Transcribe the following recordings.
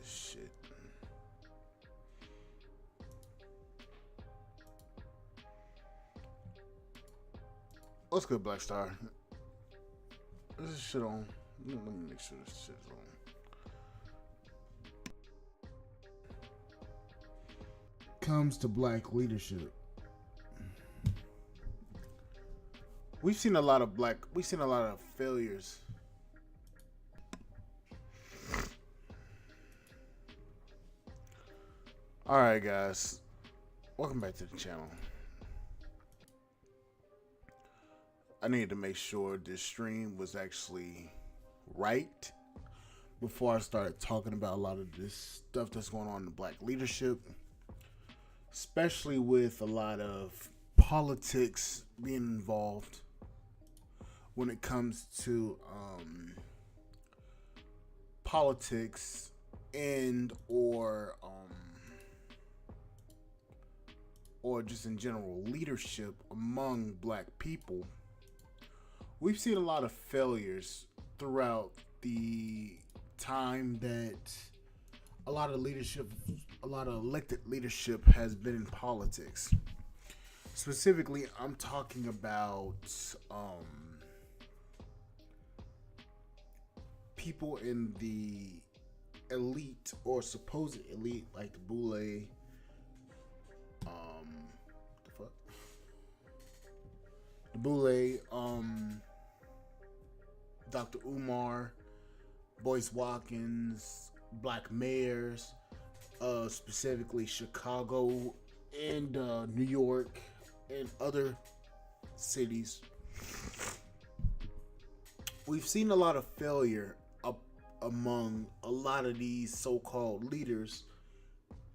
Shit. What's good, Black Star? Is this shit on? Let me make sure this shit is on. Comes to black leadership. We've seen a lot of failures. Alright guys, welcome back to the channel. I needed to make sure this stream was actually right before I started talking about a lot of this stuff that's going on in black leadership, especially with a lot of politics being involved when it comes to politics and or just in general leadership among black people. We've seen a lot of failures throughout the time that a lot of elected leadership has been in politics. Specifically, I'm talking about people in the elite or supposed elite, like the Boule, Dr. Umar, Boyce Watkins, black mayors, specifically Chicago and New York and other cities. We've seen a lot of failure among a lot of these so-called leaders,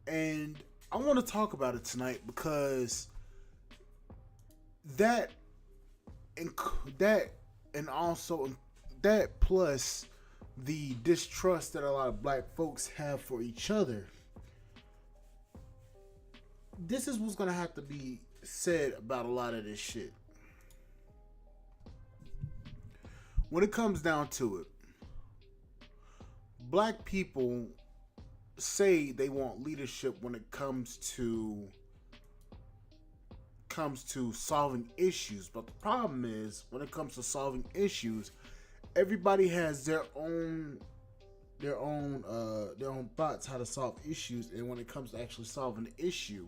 and I want to talk about it tonight because that plus the distrust that a lot of black folks have for each other. This is what's gonna have to be said about a lot of this shit. When it comes down to it, black people say they want leadership when it comes to solving issues, but the problem is when it comes to solving issues, everybody has their own thoughts how to solve issues, and when it comes to actually solving the issue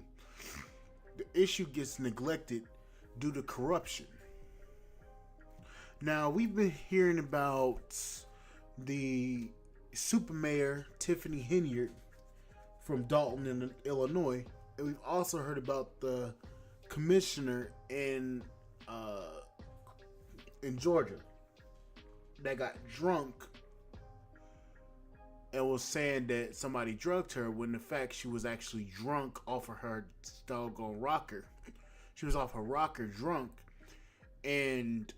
gets neglected due to corruption. Now, we've been hearing about the super mayor Tiffany Henyard from Dalton, Illinois, and we've also heard about the commissioner in Georgia that got drunk and was saying that somebody drugged her, when in fact she was actually drunk off of her doggone rocker. She was off her rocker drunk and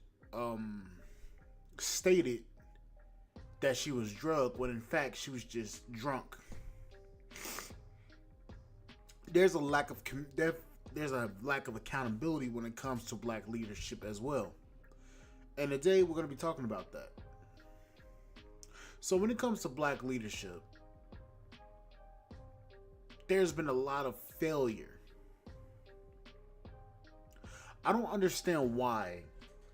stated that she was drugged when in fact she was just drunk. There's a lack of accountability when it comes to black leadership as well. And today we're going to be talking about that. So when it comes to black leadership, there's been a lot of failure. I don't understand why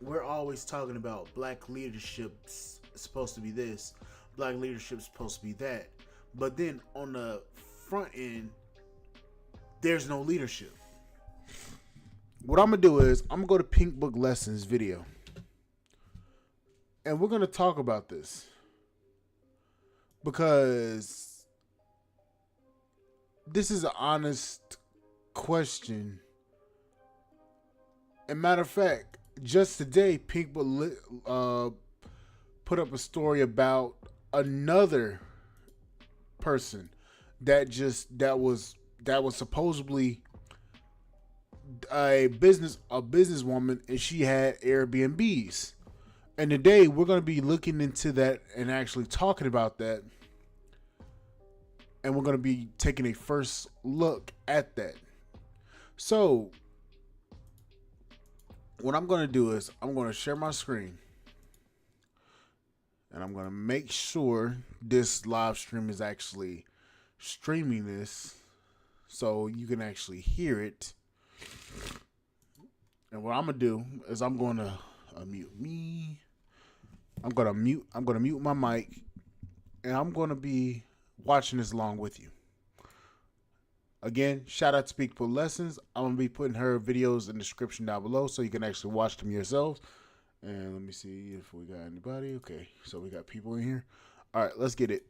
we're always talking about black leadership's supposed to be this, black leadership's supposed to be that, but then on the front end, there's no leadership. What I'm going to do is I'm going to go to Pink Book Lessons video, and we're going to talk about this because this is an honest question. And matter of fact, just today, Pink Book put up a story about another person that was supposedly a businesswoman, and she had Airbnbs. And today we're going to be looking into that and actually talking about that. And we're going to be taking a first look at that. So what I'm going to do is I'm going to share my screen. And I'm going to make sure this live stream is actually streaming this so you can actually hear it. And what I'm gonna do is I'm gonna unmute me. I'm gonna mute my mic, and I'm gonna be watching this along with you. Again, shout out to Speak Put Lessons. I'm gonna be putting her videos in the description down below so you can actually watch them yourselves. And let me see if we got anybody. Okay, so we got people in here. All right, let's get it.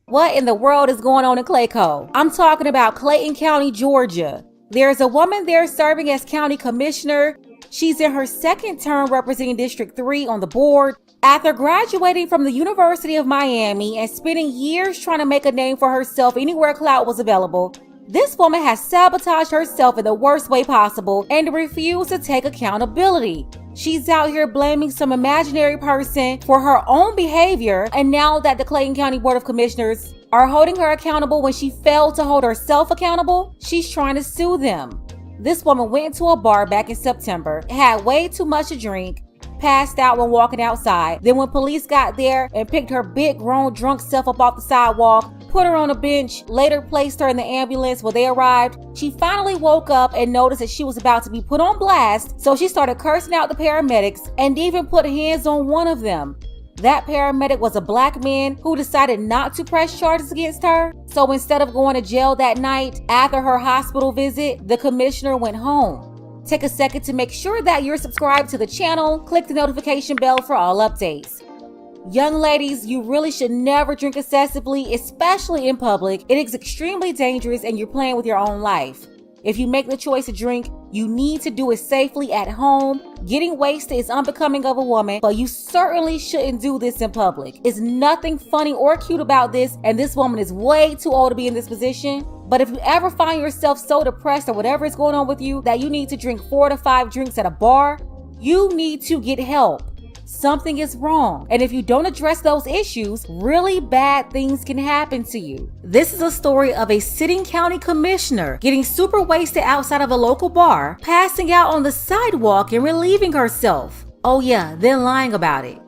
What in the world is going on in Clayco? I'm talking about Clayton County, Georgia. There's a woman there serving as county commissioner. She's in her second term representing District 3 on the board. After graduating from the University of Miami and spending years trying to make a name for herself anywhere clout was available, this woman has sabotaged herself in the worst way possible and refused to take accountability. She's out here blaming some imaginary person for her own behavior, and now that the Clayton County Board of Commissioners are holding her accountable when she failed to hold herself accountable, she's trying to sue them. This woman went into a bar back in September, had way too much to drink, passed out when walking outside. Then when police got there and picked her big grown drunk self up off the sidewalk, put her on a bench, later placed her in the ambulance when they arrived, she finally woke up and noticed that she was about to be put on blast, so she started cursing out the paramedics and even put hands on one of them. That paramedic was a black man who decided not to press charges against her. So instead of going to jail that night after her hospital visit, the commissioner went home. Take a second to make sure that you're subscribed to the channel. Click the notification bell for all updates. Young ladies, you really should never drink excessively, especially in public. It is extremely dangerous and you're playing with your own life. If you make the choice to drink, you need to do it safely at home. Getting wasted is unbecoming of a woman, but you certainly shouldn't do this in public. It's nothing funny or cute about this, and this woman is way too old to be in this position. But if you ever find yourself so depressed or whatever is going on with you that you need to drink 4 to 5 drinks at a bar, you need to get help. Something is wrong, and if you don't address those issues, really bad things can happen to you. This is a story of a sitting county commissioner getting super wasted outside of a local bar, passing out on the sidewalk and relieving herself. Oh yeah, then lying about it.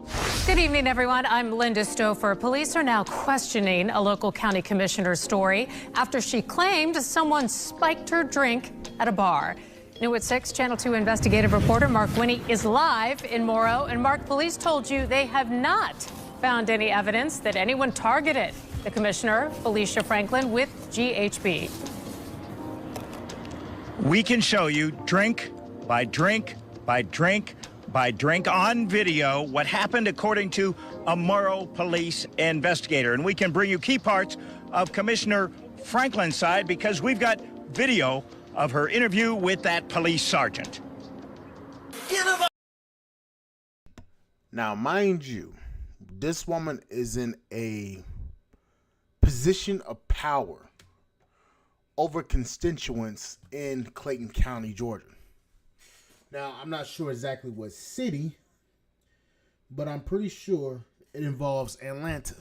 Good evening, everyone. I'm Linda Stouffer. Police are now questioning a local county commissioner's story after she claimed someone spiked her drink at a bar. New at 6, Channel 2 investigative reporter Mark Winnie is live in Morrow. And Mark, police told you they have not found any evidence that anyone targeted the commissioner, Felicia Franklin, with GHB. We can show you drink by drink by drink by drink on video what happened according to a Morrow police investigator. And we can bring you key parts of Commissioner Franklin's side because we've got video of her interview with that police sergeant. Now, mind you, this woman is in a position of power over constituents in Clayton County, Georgia. Now, I'm not sure exactly what city, but I'm pretty sure it involves Atlanta.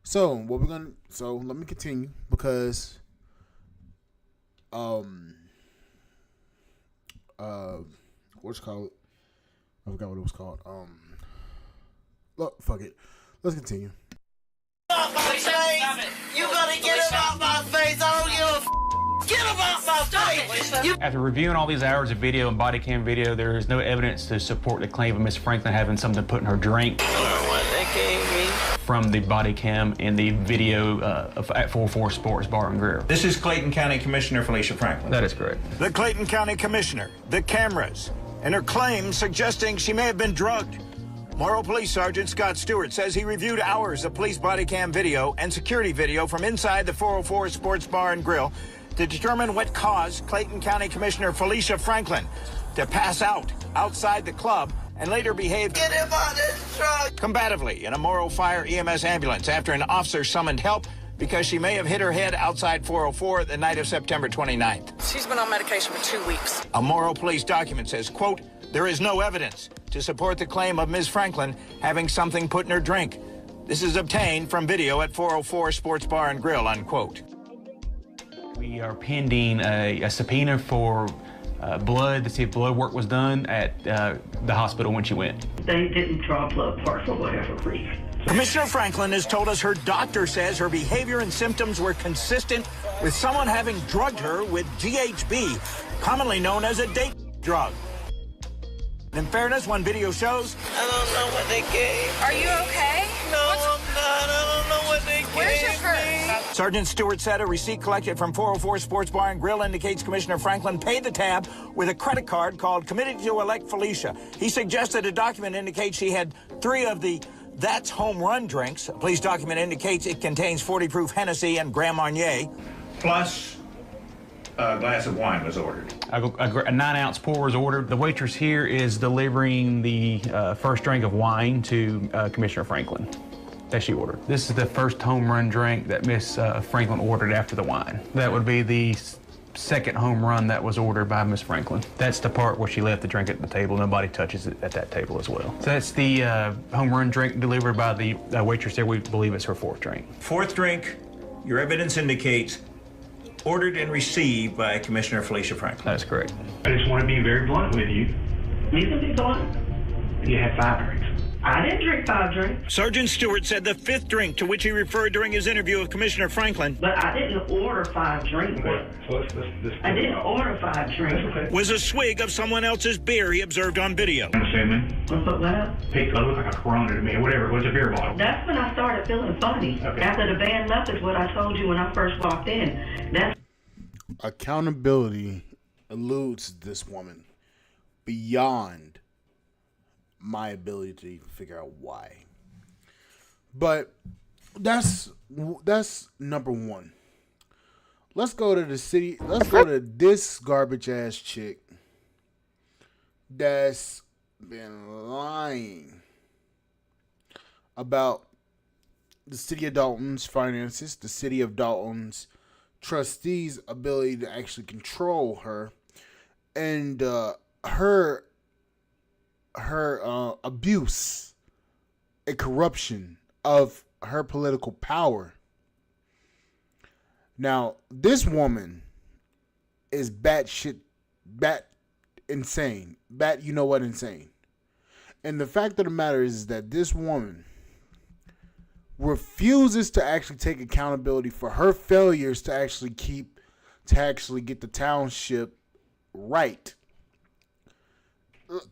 So, let me continue because what's it called? I forgot what it was called. Look, fuck it. Let's continue. Off my face! You gotta get it off my face! I don't give a get him off my face! After reviewing all these hours of video and body cam video, there is no evidence to support the claim of Miss Franklin having something put in her drink. From the body cam and the video at 404 Sports Bar and Grill. This is Clayton County Commissioner Felicia Franklin. That is correct. The Clayton County Commissioner, the cameras, and her claims suggesting she may have been drugged. Morrow Police Sergeant Scott Stewart says he reviewed hours of police body cam video and security video from inside the 404 Sports Bar and Grill to determine what caused Clayton County Commissioner Felicia Franklin to pass out outside the club and later behave combatively in a Morrow Fire EMS ambulance after an officer summoned help because she may have hit her head outside 404 the night of September 29th. She's been on medication for 2 weeks. A Morrow police document says, quote, there is no evidence to support the claim of Ms. Franklin having something put in her drink. This is obtained from video at 404 Sports Bar and Grill, unquote. We are pending a subpoena for blood to see if blood work was done at the hospital when she went. They didn't draw blood parts or whatever reason. Commissioner Franklin has told us her doctor says her behavior and symptoms were consistent with someone having drugged her with GHB, commonly known as a date drug. In fairness, one video shows... I don't know what they gave. Are you okay? No, I'm not. I don't know what they Where's your gave purse? me. Sergeant Stewart said a receipt collected from 404 Sports Bar and Grill indicates Commissioner Franklin paid the tab with a credit card called Committed to Elect Felicia. He suggested a document indicates she had 3 of the That's Home Run drinks. A police document indicates it contains 40 proof Hennessy and Grand Marnier. Plus, a glass of wine was ordered. A 9-ounce pour was ordered. The waitress here is delivering the first drink of wine to Commissioner Franklin that she ordered. This is the first home run drink that Miss Franklin ordered after the wine. That would be the second home run that was ordered by Miss Franklin. That's the part where she left the drink at the table. Nobody touches it at that table as well. So that's the home run drink delivered by the waitress there. We believe it's her 4th drink. 4th drink, your evidence indicates, ordered and received by Commissioner Felicia Franklin. That's correct. I just want to be very blunt with you. You can be blunt. You had 5 drinks. I didn't drink 5 drinks. Sergeant Stewart said the 5th drink, to which he referred during his interview with Commissioner Franklin, But I didn't order 5 drinks. Okay, so let's I didn't order 5 drinks. That's okay. was a swig of someone else's beer he observed on video. I'm assuming. What's up? It looked like a Corona to me, or whatever. It was a beer bottle. That's when I started feeling funny. Okay. After the band left is what I told you when I first walked in. That's Accountability eludes this woman beyond my ability to even figure out why. But that's number one. Let's go to the city. Let's go to this garbage ass chick that's been lying about the city of Dalton's finances, the city of Dalton's trustees' ability to actually control her, and her abuse and corruption of her political power. Now, this woman is bat insane. You know what, insane. And the fact of the matter is that this woman refuses to actually take accountability for her failures to actually get the township right.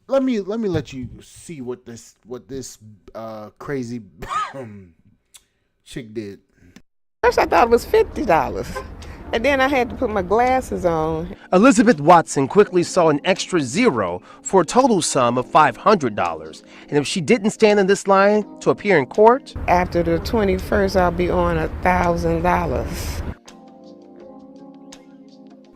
Let me let you see what this crazy chick did. First, I thought it was $50, and then I had to put my glasses on. Elizabeth Watson quickly saw an extra zero for a total sum of $500. And if she didn't stand in this line to appear in court, After the 21st, I'll be on $1,000.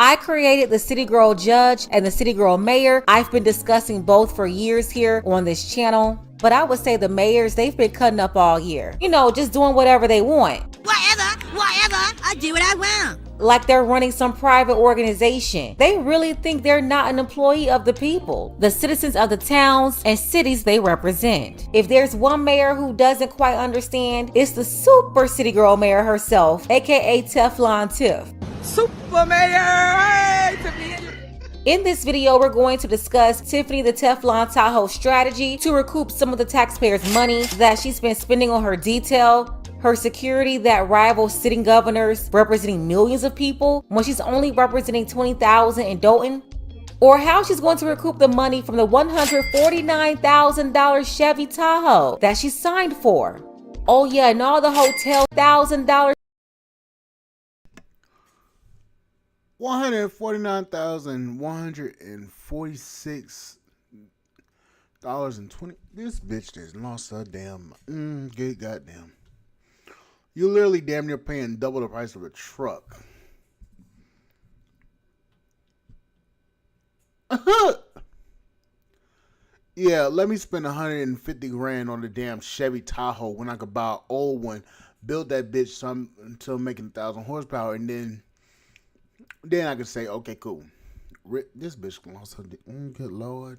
I created the City Girl Judge and the City Girl Mayor. I've been discussing both for years here on this channel. But I would say the mayors, they've been cutting up all year. You know, just doing whatever they want. Whatever, I do what I want. Like they're running some private organization. They really think they're not an employee of the people, the citizens of the towns and cities they represent. If there's one mayor who doesn't quite understand, it's the super City Girl Mayor herself, aka Teflon Tiff. Super Mayor! In this video, we're going to discuss Tiffany the Teflon Tahoe strategy to recoup some of the taxpayers' money that she's been spending on her detail, her security that rivals sitting governors representing millions of people when she's only representing 20,000 in Dalton, or how she's going to recoup the money from the $149,000 Chevy Tahoe that she signed for. Oh yeah, and all the hotel $1,000. $149,146.20. This bitch just lost her damn. Good goddamn. You literally damn near paying double the price of a truck. Yeah, let me spend $150,000 on the damn Chevy Tahoe when I could buy an old one, build that bitch until making 1,000 horsepower, and then I could say, okay, cool. This bitch lost her. Good Lord.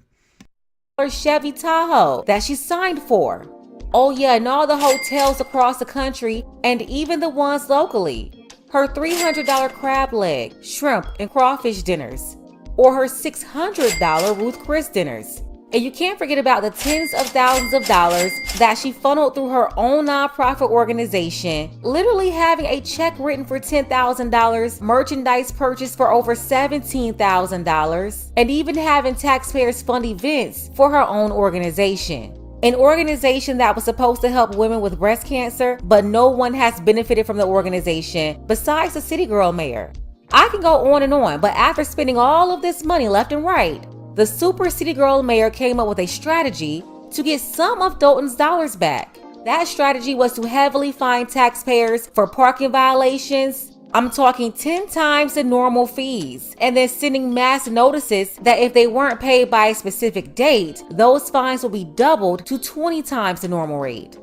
Chevy Tahoe that she signed for. Oh yeah, and all the hotels across the country and even the ones locally. Her $300 crab leg, shrimp, and crawfish dinners. Or her $600 Ruth Chris dinners. And you can't forget about the tens of thousands of dollars that she funneled through her own nonprofit organization, literally having a check written for $10,000, merchandise purchased for over $17,000, and even having taxpayers fund events for her own organization. An organization that was supposed to help women with breast cancer, but no one has benefited from the organization besides the city girl mayor. I can go on and on, but after spending all of this money left and right, the super city girl mayor came up with a strategy to get some of Dolton's dollars back. That strategy was to heavily fine taxpayers for parking violations. I'm talking 10 times the normal fees, and then sending mass notices that if they weren't paid by a specific date, those fines will be doubled to 20 times the normal rate.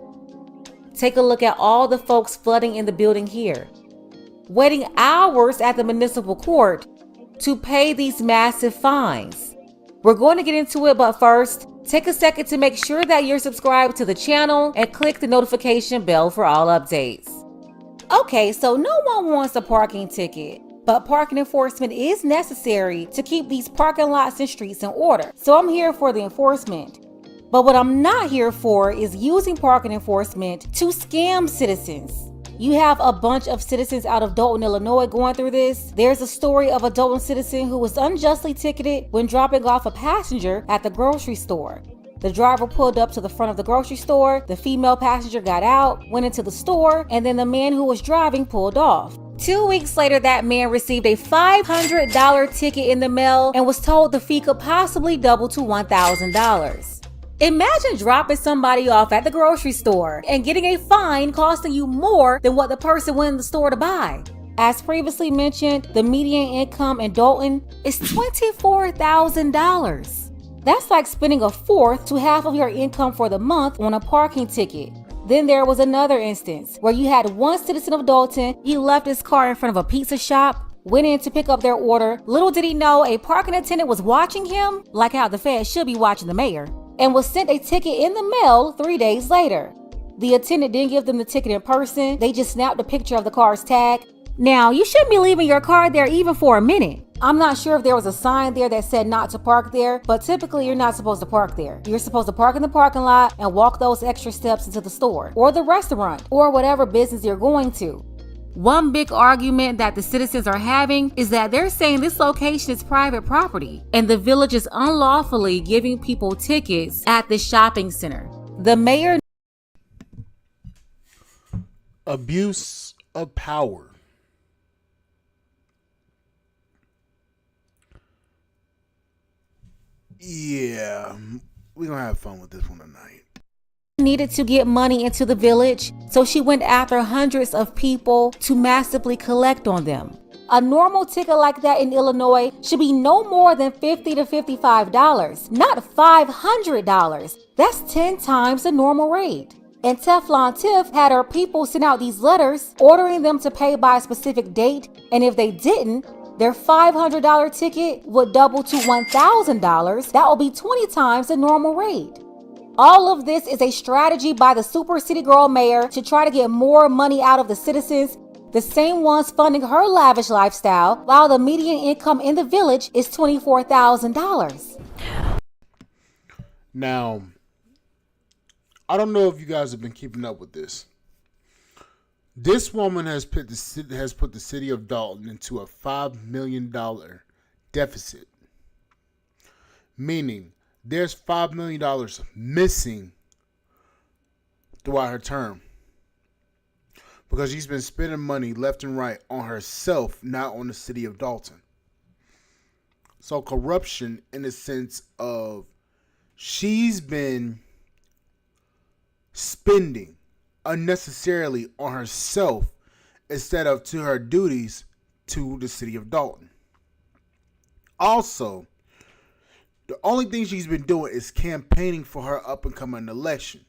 Take a look at all the folks flooding in the building here, waiting hours at the municipal court to pay these massive fines. We're going to get into it, but first, take a second to make sure that you're subscribed to the channel and click the notification bell for all updates. Okay, so no one wants a parking ticket, but parking enforcement is necessary to keep these parking lots and streets in order. So I'm here for the enforcement. But what I'm not here for is using parking enforcement to scam citizens. You have a bunch of citizens out of Dolton, Illinois going through this. There's a story of a Dolton citizen who was unjustly ticketed when dropping off a passenger at the grocery store. The driver pulled up to the front of the grocery store, the female passenger got out, went into the store, and then the man who was driving pulled off. 2 weeks later, that man received a $500 ticket in the mail and was told the fee could possibly double to $1,000. Imagine dropping somebody off at the grocery store and getting a fine costing you more than what the person went in the store to buy. As previously mentioned, the median income in Dolton is $24,000. That's like spending a fourth to half of your income for the month on a parking ticket. Then there was another instance where you had one citizen of Dolton. He left his car in front of a pizza shop, went in to pick up their order. Little did he know a parking attendant was watching him, like how the feds should be watching the mayor, and was sent a ticket in the mail 3 days later. The attendant didn't give them the ticket in person. They just snapped a picture of the car's tag. Now, you shouldn't be leaving your car there even for a minute. I'm not sure if there was a sign there that said not to park there, but typically you're not supposed to park there. You're supposed to park in the parking lot and walk those extra steps into the store or the restaurant or whatever business you're going to. One big argument that the citizens are having is that they're saying this location is private property and the village is unlawfully giving people tickets at the shopping center. The mayor. Abuse of power. Yeah, we're gonna have fun with this one tonight. Needed to get money into the village, so she went after hundreds of people to massively collect on them. A normal ticket like that in Illinois should be no more than $50 to $55, not $500. That's 10 times the normal rate. And Teflon Tiff had her people send out these letters ordering them to pay by a specific date, and if they didn't, their $500 ticket would double to $1,000. That will be 20 times the normal rate. All of this is a strategy by the super city girl mayor to try to get more money out of the citizens, the same ones funding her lavish lifestyle, while the median income in the village is $24,000. Now, I don't know if you guys have been keeping up with this. This woman has put the city of Dolton into a $5 million deficit, meaning there's $5 million missing throughout her term because she's been spending money left and right on herself, not on the city of Dolton. So corruption in the sense of she's been spending unnecessarily on herself instead of to her duties to the city of Dolton. Also, the only thing she's been doing is campaigning for her up and coming election.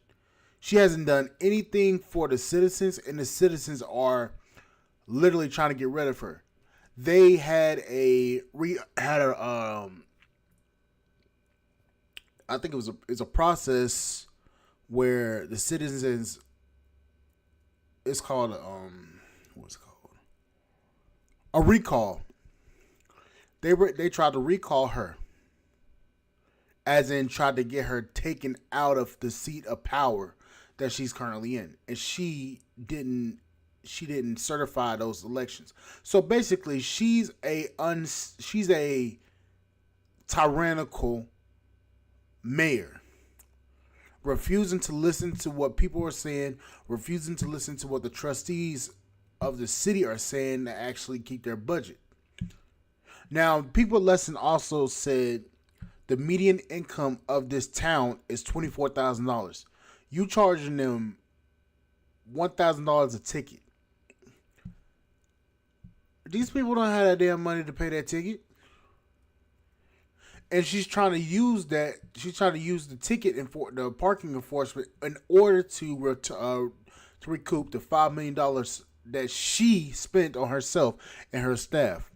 She hasn't done anything for the citizens, and the citizens are literally trying to get rid of her. They had I think it's a process where the citizens, it's called what's it called? A recall. They tried to recall her. as in tried to get her taken out of the seat of power that she's currently in, and she didn't certify those elections. So basically, she's a tyrannical mayor, refusing to listen to what people are saying, refusing to listen to what the trustees of the city are saying to actually keep their budget. Now, People Lesson also said the median income of this town is $24,000. You charging them $1,000 a ticket. These people don't have that damn money to pay that ticket. And she's trying to use that. She's trying to use the ticket and for the parking enforcement in order to recoup the $5 million that she spent on herself and her staff.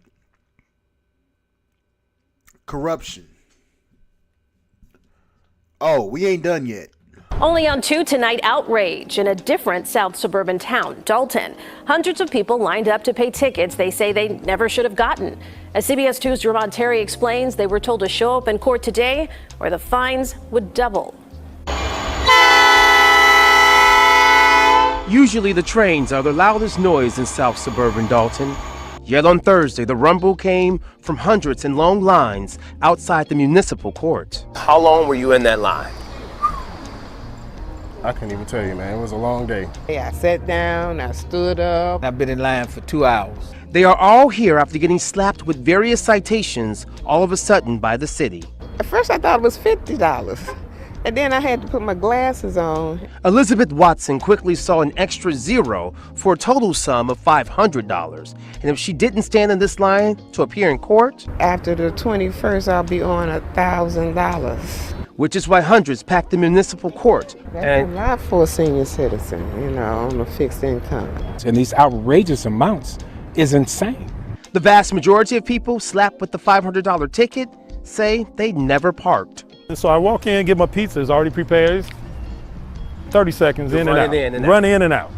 Corruption. Oh, we ain't done yet. Only on 2 tonight, outrage in a different South suburban town, Dalton. Hundreds of people lined up to pay tickets they say they never should have gotten. As CBS 2's Jermont Terry explains, they were told to show up in court today or the fines would double. Usually the trains are the loudest noise in South suburban Dalton. Yet on Thursday, the rumble came from hundreds in long lines outside the municipal court. How long were you in that line? I couldn't even tell you, man. It was a long day. Yeah, I sat down, I stood up. I've been in line for 2 hours. They are all here after getting slapped with various citations all of a sudden by the city. At first I thought it was $50. And then I had to put my glasses on. Elizabeth Watson quickly saw an extra zero for a total sum of $500. And if she didn't stand in this line to appear in court, after the 21st, I'll be on $1,000. Which is why hundreds packed the municipal court. That's a lot for a senior citizen, on a fixed income. And these outrageous amounts is insane. The vast majority of people slapped with the $500 ticket say they never parked. So I walk in, get my pizza, it's already prepared. 30 seconds in and out. Run in and out.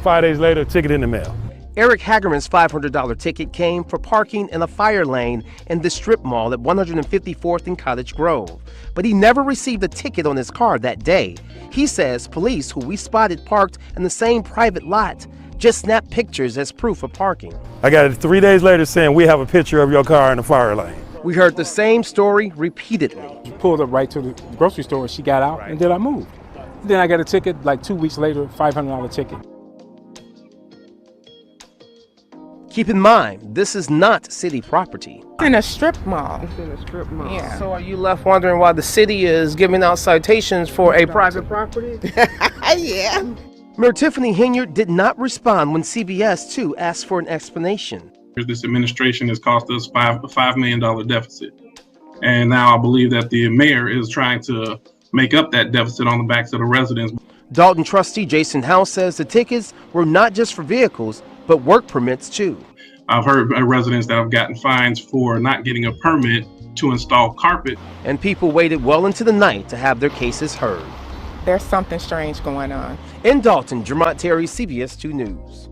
5 days later, ticket in the mail. Eric Hagerman's $500 ticket came for parking in a fire lane in the strip mall at 154th and Cottage Grove. But he never received a ticket on his car that day. He says police who we spotted parked in the same private lot just snapped pictures as proof of parking. I got it 3 days later saying we have a picture of your car in the fire lane. We heard the same story repeatedly. She pulled up right to the grocery store, she got out, and then I moved. Then I got a ticket like 2 weeks later, $500 ticket. Keep in mind, this is not city property. It's in a strip mall. It's in a strip mall. Yeah. So are you left wondering why the city is giving out citations for a private property? Yeah. Mayor Tiffany Henyard did not respond when CBS 2 asked for an explanation. This administration has cost us a $5 million deficit. And now I believe that the mayor is trying to make up that deficit on the backs of the residents. Dalton trustee Jason House says the tickets were not just for vehicles, but work permits too. I've heard residents that have gotten fines for not getting a permit to install carpet. And people waited well into the night to have their cases heard. There's something strange going on. In Dalton, Jermont Terry, CBS 2 News.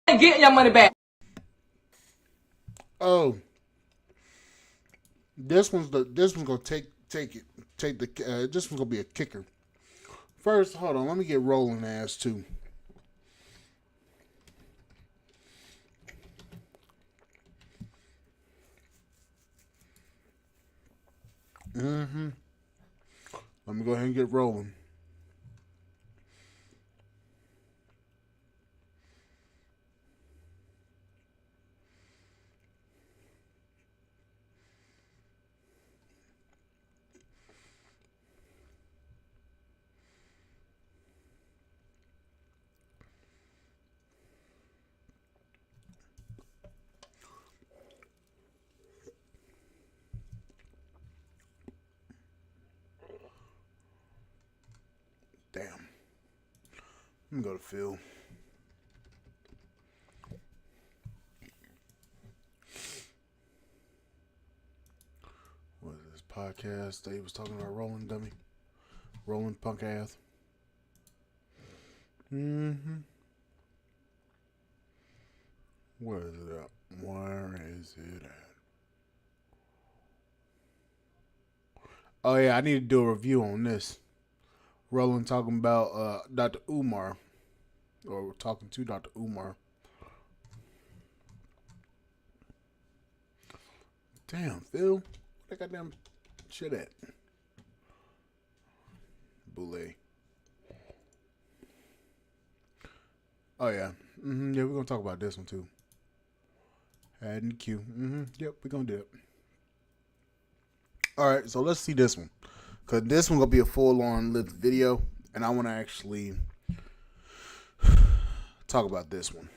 Get your money back. Oh, this one's gonna this one's gonna be a kicker. First, hold on, let me get rolling ass too. Let me go ahead and get rolling. Damn. Let me go to Phil. What is this podcast that he was talking about? Rolling dummy. Rolling punk ass. Where is it at? Where is it at? Oh yeah, I need to do a review on this. Roland talking about Dr. Umar, or we're talking to Dr. Umar. Damn, Phil, where that goddamn shit at? Boule. Oh yeah, yeah, we're gonna talk about this one too. Add in the queue. Yep, we're gonna do it. All right, so let's see this one, cause this one gonna be a full-on lived video, and I want to actually talk about this one,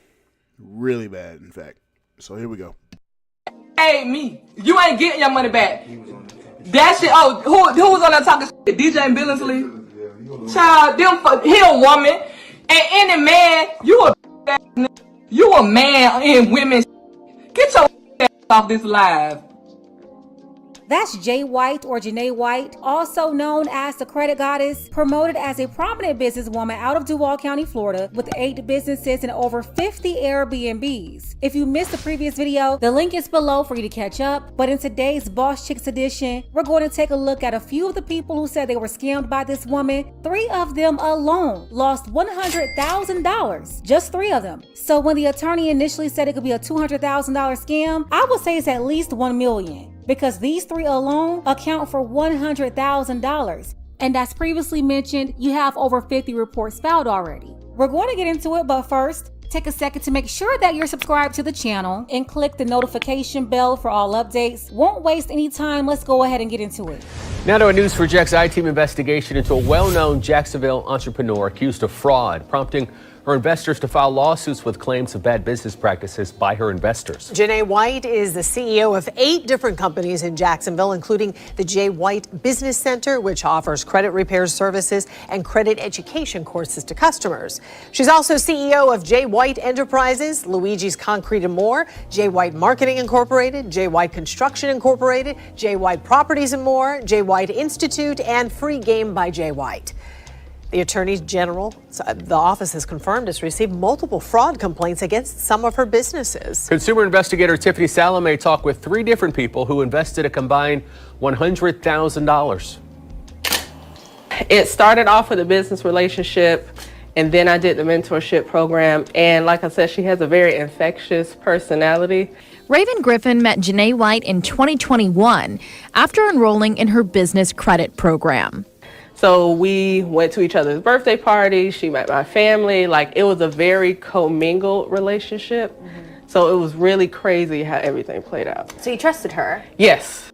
really bad, in fact. So here we go. Hey, me, you ain't getting your money back. That shit. Oh, who was on that talking shit? DJ Billingsley. Child, he a woman, and any man, you a man in women. Get your ass off this live. That's Jay White, or Janae White, also known as the Credit Goddess, promoted as a prominent businesswoman out of Duval County, Florida, with 8 businesses and over 50 Airbnbs. If you missed the previous video, the link is below for you to catch up. But in today's Boss Chicks edition, we're going to take a look at a few of the people who said they were scammed by this woman. 3 of them alone lost $100,000. Just 3 of them. So when the attorney initially said it could be a $200,000 scam, I would say it's at least $1 million. Because these 3 alone account for $100,000. And as previously mentioned, you have over 50 reports filed already. We're going to get into it, but first, take a second to make sure that you're subscribed to the channel and click the notification bell for all updates. Won't waste any time. Let's go ahead and get into it. Now to a News 4JAX I-Team investigation into a well-known Jacksonville entrepreneur accused of fraud, prompting her investors to file lawsuits with claims of bad business practices by her investors. Janae White is the CEO of 8 different companies in Jacksonville, including the Jay White Business Center, which offers credit repair services and credit education courses to customers. She's also CEO of Jay White Enterprises, Luigi's Concrete and More, Jay White Marketing Incorporated, Jay White Construction Incorporated, Jay White Properties and More, Jay White Institute, and Free Game by Jay White. The Attorney General, the office has confirmed, has received multiple fraud complaints against some of her businesses. Consumer investigator Tiffany Salome talked with 3 different people who invested a combined $100,000. It started off with a business relationship, and then I did the mentorship program. And like I said, she has a very infectious personality. Raven Griffin met Janae White in 2021 after enrolling in her business credit program. So we went to each other's birthday parties. She met my family. Like, it was a very commingled relationship. So it was really crazy how everything played out. So you trusted her? Yes.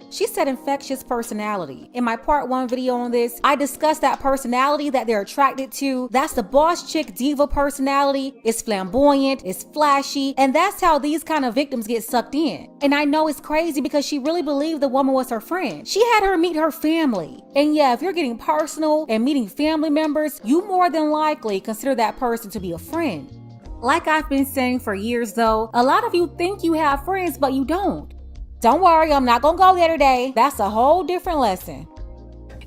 She said infectious personality. In my part 1 video on this, I discussed that personality that they're attracted to. That's the boss chick diva personality. It's flamboyant, it's flashy, and that's how these kind of victims get sucked in. And I know it's crazy because she really believed the woman was her friend. She had her meet her family. And yeah, if you're getting personal and meeting family members, you more than likely consider that person to be a friend. Like I've been saying for years though, a lot of you think you have friends, but you don't. Don't worry, I'm not gonna go there today. That's a whole different lesson.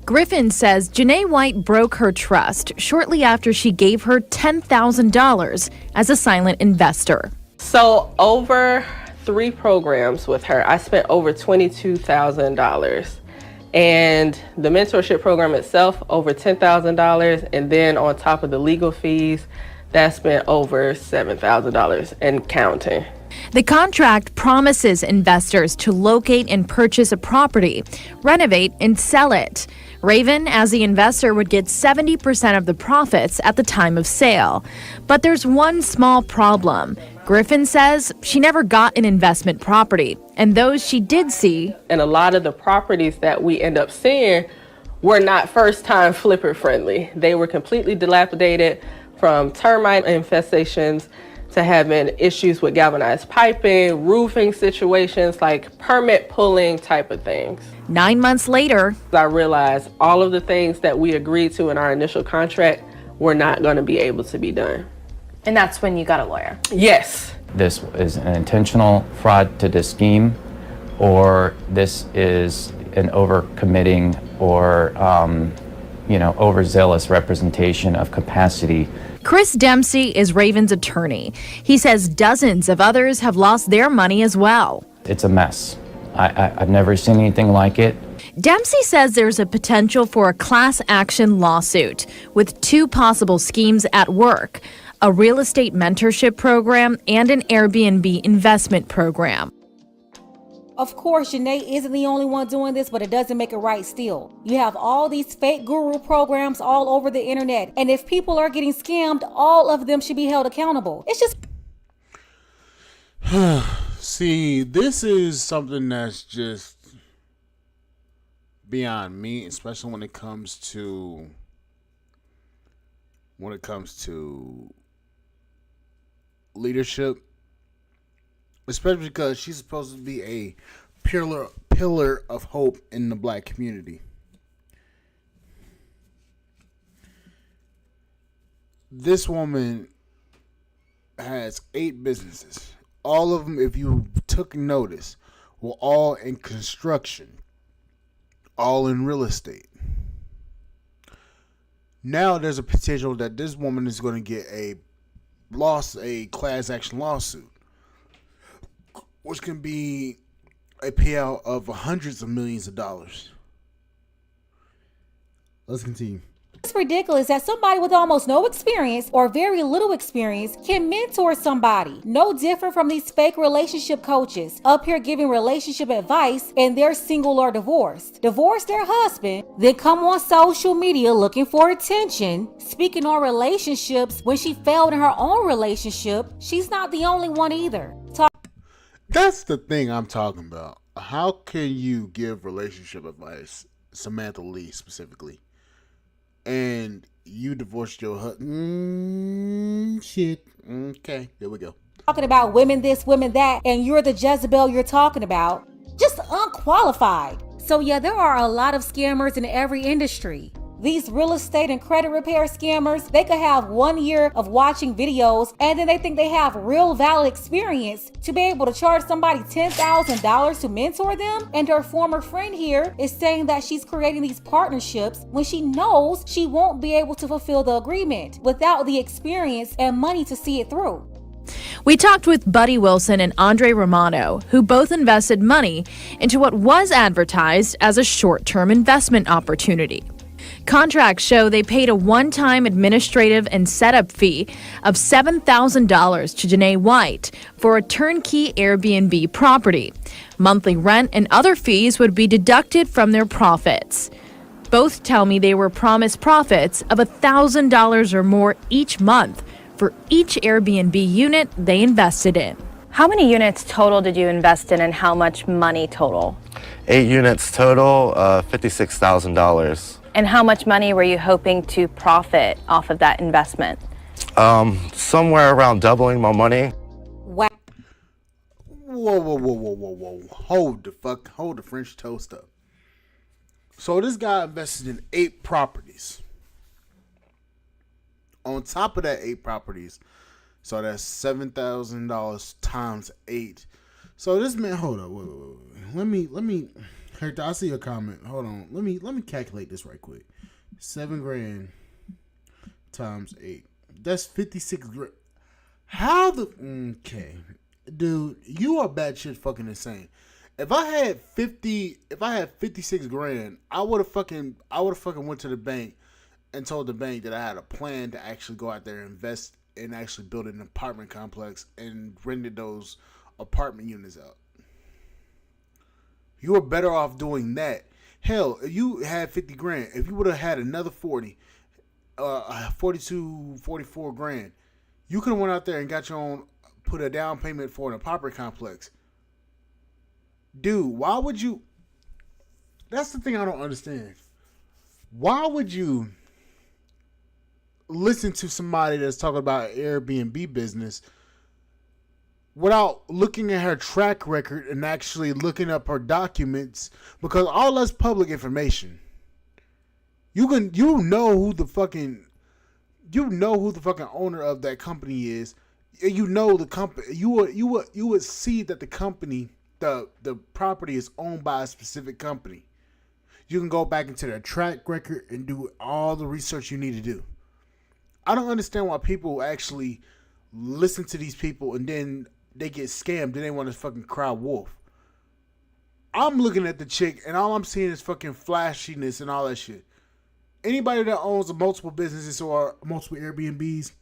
Griffin says Janae White broke her trust shortly after she gave her $10,000 as a silent investor. So over 3 programs with her, I spent over $22,000. And the mentorship program itself, over $10,000. And then on top of the legal fees, that spent over $7,000 and counting. The contract promises investors to locate and purchase a property, renovate and sell it. Raven, as the investor, would get 70% of the profits at the time of sale. But there's one small problem. Griffin says she never got an investment property, and those she did see. And a lot of the properties that we end up seeing were not first-time flipper friendly. They were completely dilapidated, from termite infestations to having issues with galvanized piping, roofing situations, like permit pulling type of things. 9 months later, I realized all of the things that we agreed to in our initial contract were not going to be able to be done. And that's when you got a lawyer? Yes. This is an intentional fraud to this scheme, or this is an overcommitting or overzealous representation of capacity. Chris Dempsey is Raven's attorney. He says dozens of others have lost their money as well. It's a mess. I've never seen anything like it. Dempsey says there's a potential for a class action lawsuit with two possible schemes at work: a real estate mentorship program and an Airbnb investment program. Of course, Janae isn't the only one doing this, but it doesn't make it right still. You have all these fake guru programs all over the internet, and if people are getting scammed, all of them should be held accountable. It's just... See, this is something that's just beyond me, especially when it comes to leadership. Especially because she's supposed to be a pillar of hope in the black community. This woman has 8 businesses. All of them, if you took notice, were all in construction, all in real estate. Now there's a potential that this woman is going to get a class action lawsuit, which can be a payout of hundreds of millions of dollars. Let's continue. It's ridiculous that somebody with almost no experience or very little experience can mentor somebody. No different from these fake relationship coaches up here giving relationship advice and they're single or divorced. Divorce their husband, then come on social media looking for attention, speaking on relationships when she failed in her own relationship. She's not the only one either. That's the thing I'm talking about. How can you give relationship advice, Samantha Lee specifically, and you divorced your husband? Shit. Okay, there we go. Talking about women this, women that, and you're the Jezebel you're talking about. Just unqualified. So yeah, there are a lot of scammers in every industry. These real estate and credit repair scammers, they could have 1 year of watching videos and then they think they have real valid experience to be able to charge somebody $10,000 to mentor them. And her former friend here is saying that she's creating these partnerships when she knows she won't be able to fulfill the agreement without the experience and money to see it through. We talked with Buddy Wilson and Andre Romano, who both invested money into what was advertised as a short-term investment opportunity. Contracts show they paid a one-time administrative and setup fee of $7,000 to Janae White for a turnkey Airbnb property. Monthly rent and other fees would be deducted from their profits. Both tell me they were promised profits of $1,000 or more each month for each Airbnb unit they invested in. How many units total did you invest in and how much money total? 8 units total, $56,000. And how much money were you hoping to profit off of that investment? Somewhere around doubling my money. Wow. Whoa. Hold the French toast up. So this guy invested in 8 properties. On top of that 8 properties, so that's $7,000 times 8. So this man, hold up, wait. Let me. Hector, I see your comment. Hold on. Let me calculate this right quick. $7,000 times 8. That's 56 grand. How the okay, dude? You are batshit fucking insane. If I had 56 grand, I would have fucking went to the bank and told the bank that I had a plan to actually go out there and invest and actually build an apartment complex and rented those apartment units out. You were better off doing that. Hell, if you had 50 grand, if you would have had another 40, 42, 44 grand, you could have went out there and got your own, put a down payment for an apartment complex. Dude, why would you? That's the thing I don't understand. Why would you listen to somebody that's talking about Airbnb business without looking at her track record and actually looking up her documents? Because all that's public information. You know who the fucking owner of that company is. You know the company. You would see that the company, the property is owned by a specific company. You can go back into their track record and do all the research you need to do. I don't understand why people actually listen to these people and then they get scammed and they want to fucking cry wolf. I'm looking at the chick, and all I'm seeing is fucking flashiness and all that shit. Anybody that owns multiple businesses or multiple Airbnbs,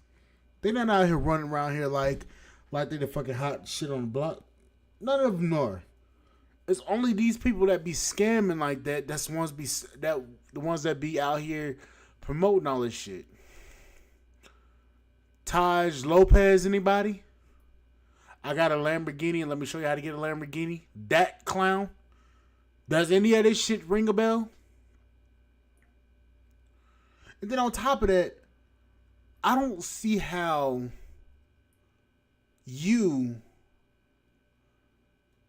they're not out here running around here like they the fucking hot shit on the block. None of them are. It's only these people that be scamming like that. That's the ones that be out here promoting all this shit. Taj Lopez, anybody? I got a Lamborghini, and let me show you how to get a Lamborghini. That clown. Does any of this shit ring a bell? And then on top of that, I don't see how you,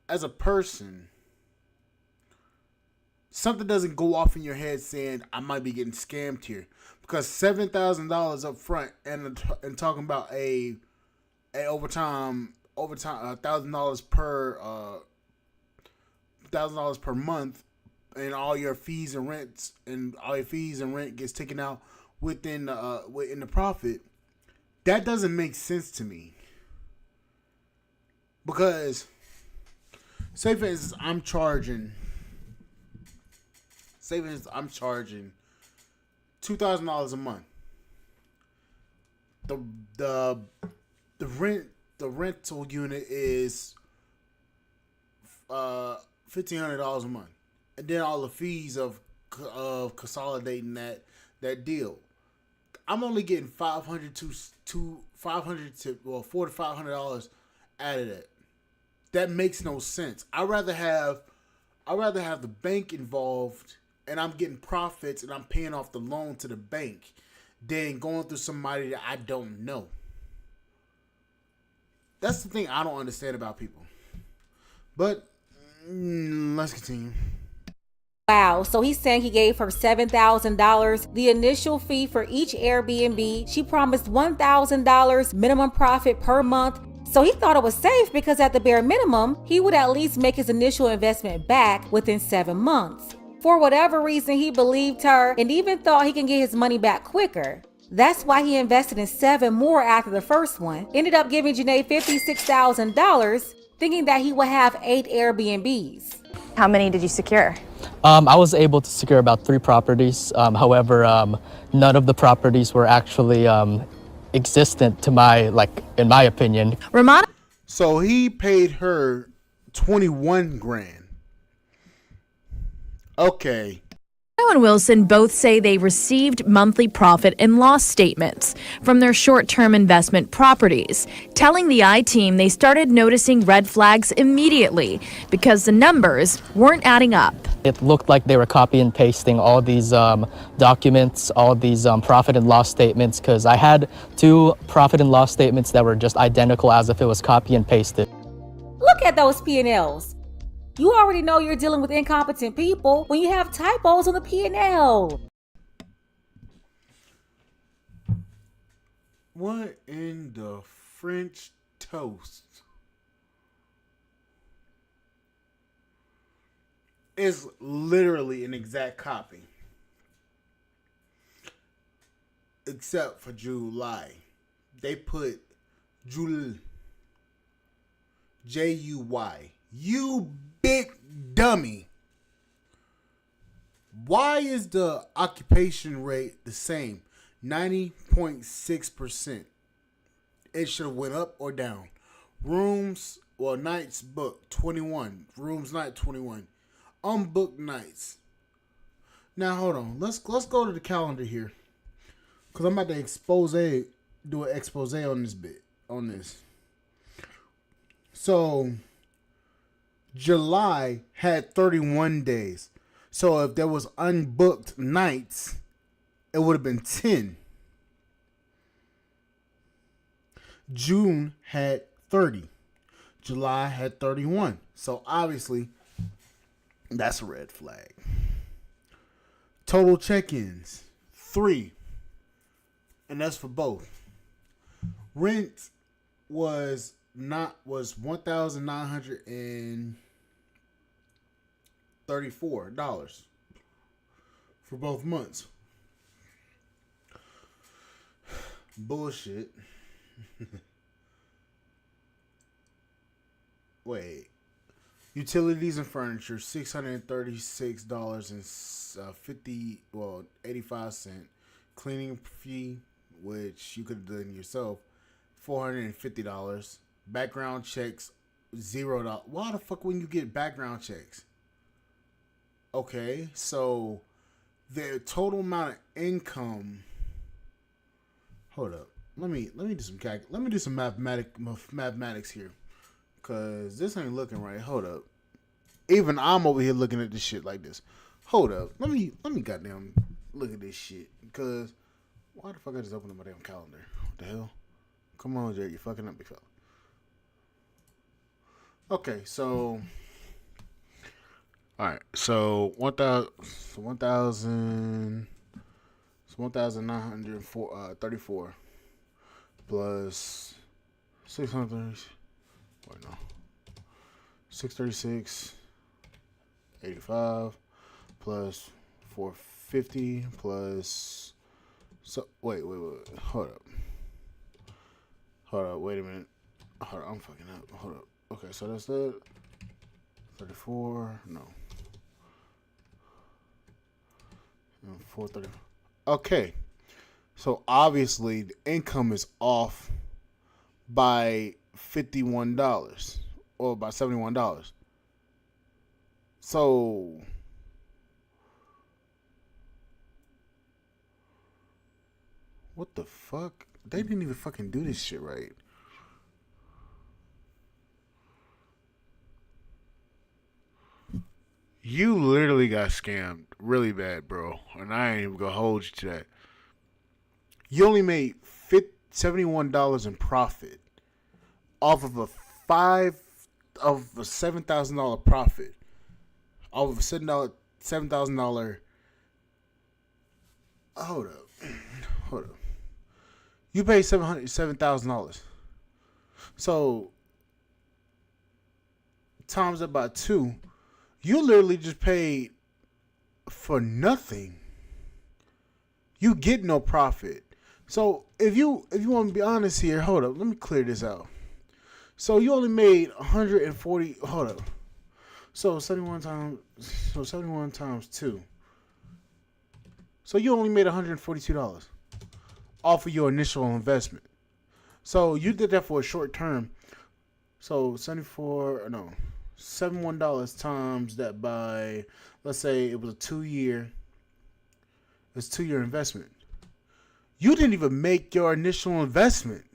as a person, something doesn't go off in your head saying, I might be getting scammed here. Because $7,000 up front and talking about a overtime $1,000 per month, and all your fees and rent gets taken out within the profit. That doesn't make sense to me. Because, say for instance, I'm charging $2,000 a month. The rental unit is $1,500 a month, and then all the fees of consolidating that deal. I'm only getting $400 to $500 out of that. That makes no sense. I'd rather have the bank involved, and I'm getting profits, and I'm paying off the loan to the bank, than going through somebody that I don't know. That's the thing I don't understand about people. But let's continue. Wow, so he's saying he gave her $7,000, the initial fee for each Airbnb. She promised $1,000 minimum profit per month. So he thought it was safe because at the bare minimum, he would at least make his initial investment back within 7 months. For whatever reason, he believed her and even thought he can get his money back quicker. That's why he invested in 7 more after the first one. Ended up giving Janae $56,000, thinking that he would have 8 Airbnbs. How many did you secure? I was able to secure about 3 properties. However, none of the properties were actually existent in my opinion. Ramona. So he paid her 21 grand. Okay. And Wilson both say they received monthly profit and loss statements from their short-term investment properties, telling the I-Team they started noticing red flags immediately because the numbers weren't adding up. It looked like they were copy and pasting all these documents, all these profit and loss statements, because I had 2 profit and loss statements that were just identical as if it was copy and pasted. Look at those P&Ls. You already know you're dealing with incompetent people when you have typos on the P&L. What in the French toast? Is literally an exact copy. Except for July. They put July. J-U-Y. You big dummy. Why is the occupation rate the same? 90.6%. It should have went up or down. Nights booked 21. Rooms night 21. Unbooked nights. Now hold on. Let's go to the calendar here. Cause I'm about to do an expose on this. So July had 31 days. So if there was unbooked nights, it would have been 10. June had 30. July had 31. So obviously, that's a red flag. Total check-ins, 3. And that's for both. Rent was $1,934 for both months. Bullshit. Wait. Utilities and furniture, $636.85. Cleaning fee, which you could have done yourself, $450. Background checks, $0. Why the fuck wouldn't you get background checks? Okay, so the total amount of income. Hold up. Let me do some mathematics here, cause this ain't looking right. Hold up. Even I'm over here looking at this shit like this. Hold up. Let me goddamn look at this shit, cause why the fuck I just opened up my damn calendar? What the hell? Come on, Jay, you're fucking up, big fella. Okay, so all right, so 1,934 plus 636.85 plus 450 plus wait, hold up, wait a minute, hold up, I'm fucking up, hold up. Okay, so that's the 34, no, 430. Okay, so obviously the income is off by $51 or by $71. So what the fuck? They didn't even fucking do this shit right. You literally got scammed really bad, bro. And I ain't even gonna hold you to that. You only made $71 in profit off of a $7,000 profit. Off of a $7,000. Hold up. You paid $7,000. So times that by 2. You literally just paid for nothing. You get no profit. So if you want to be honest here, hold up, let me clear this out. So you only made 140. Hold up. So 71 times 2. So you only made $142 off of your initial investment. So you did that for a short term. So $71 times that by, let's say it was a 2-year. It's 2-year investment. You didn't even make your initial investment.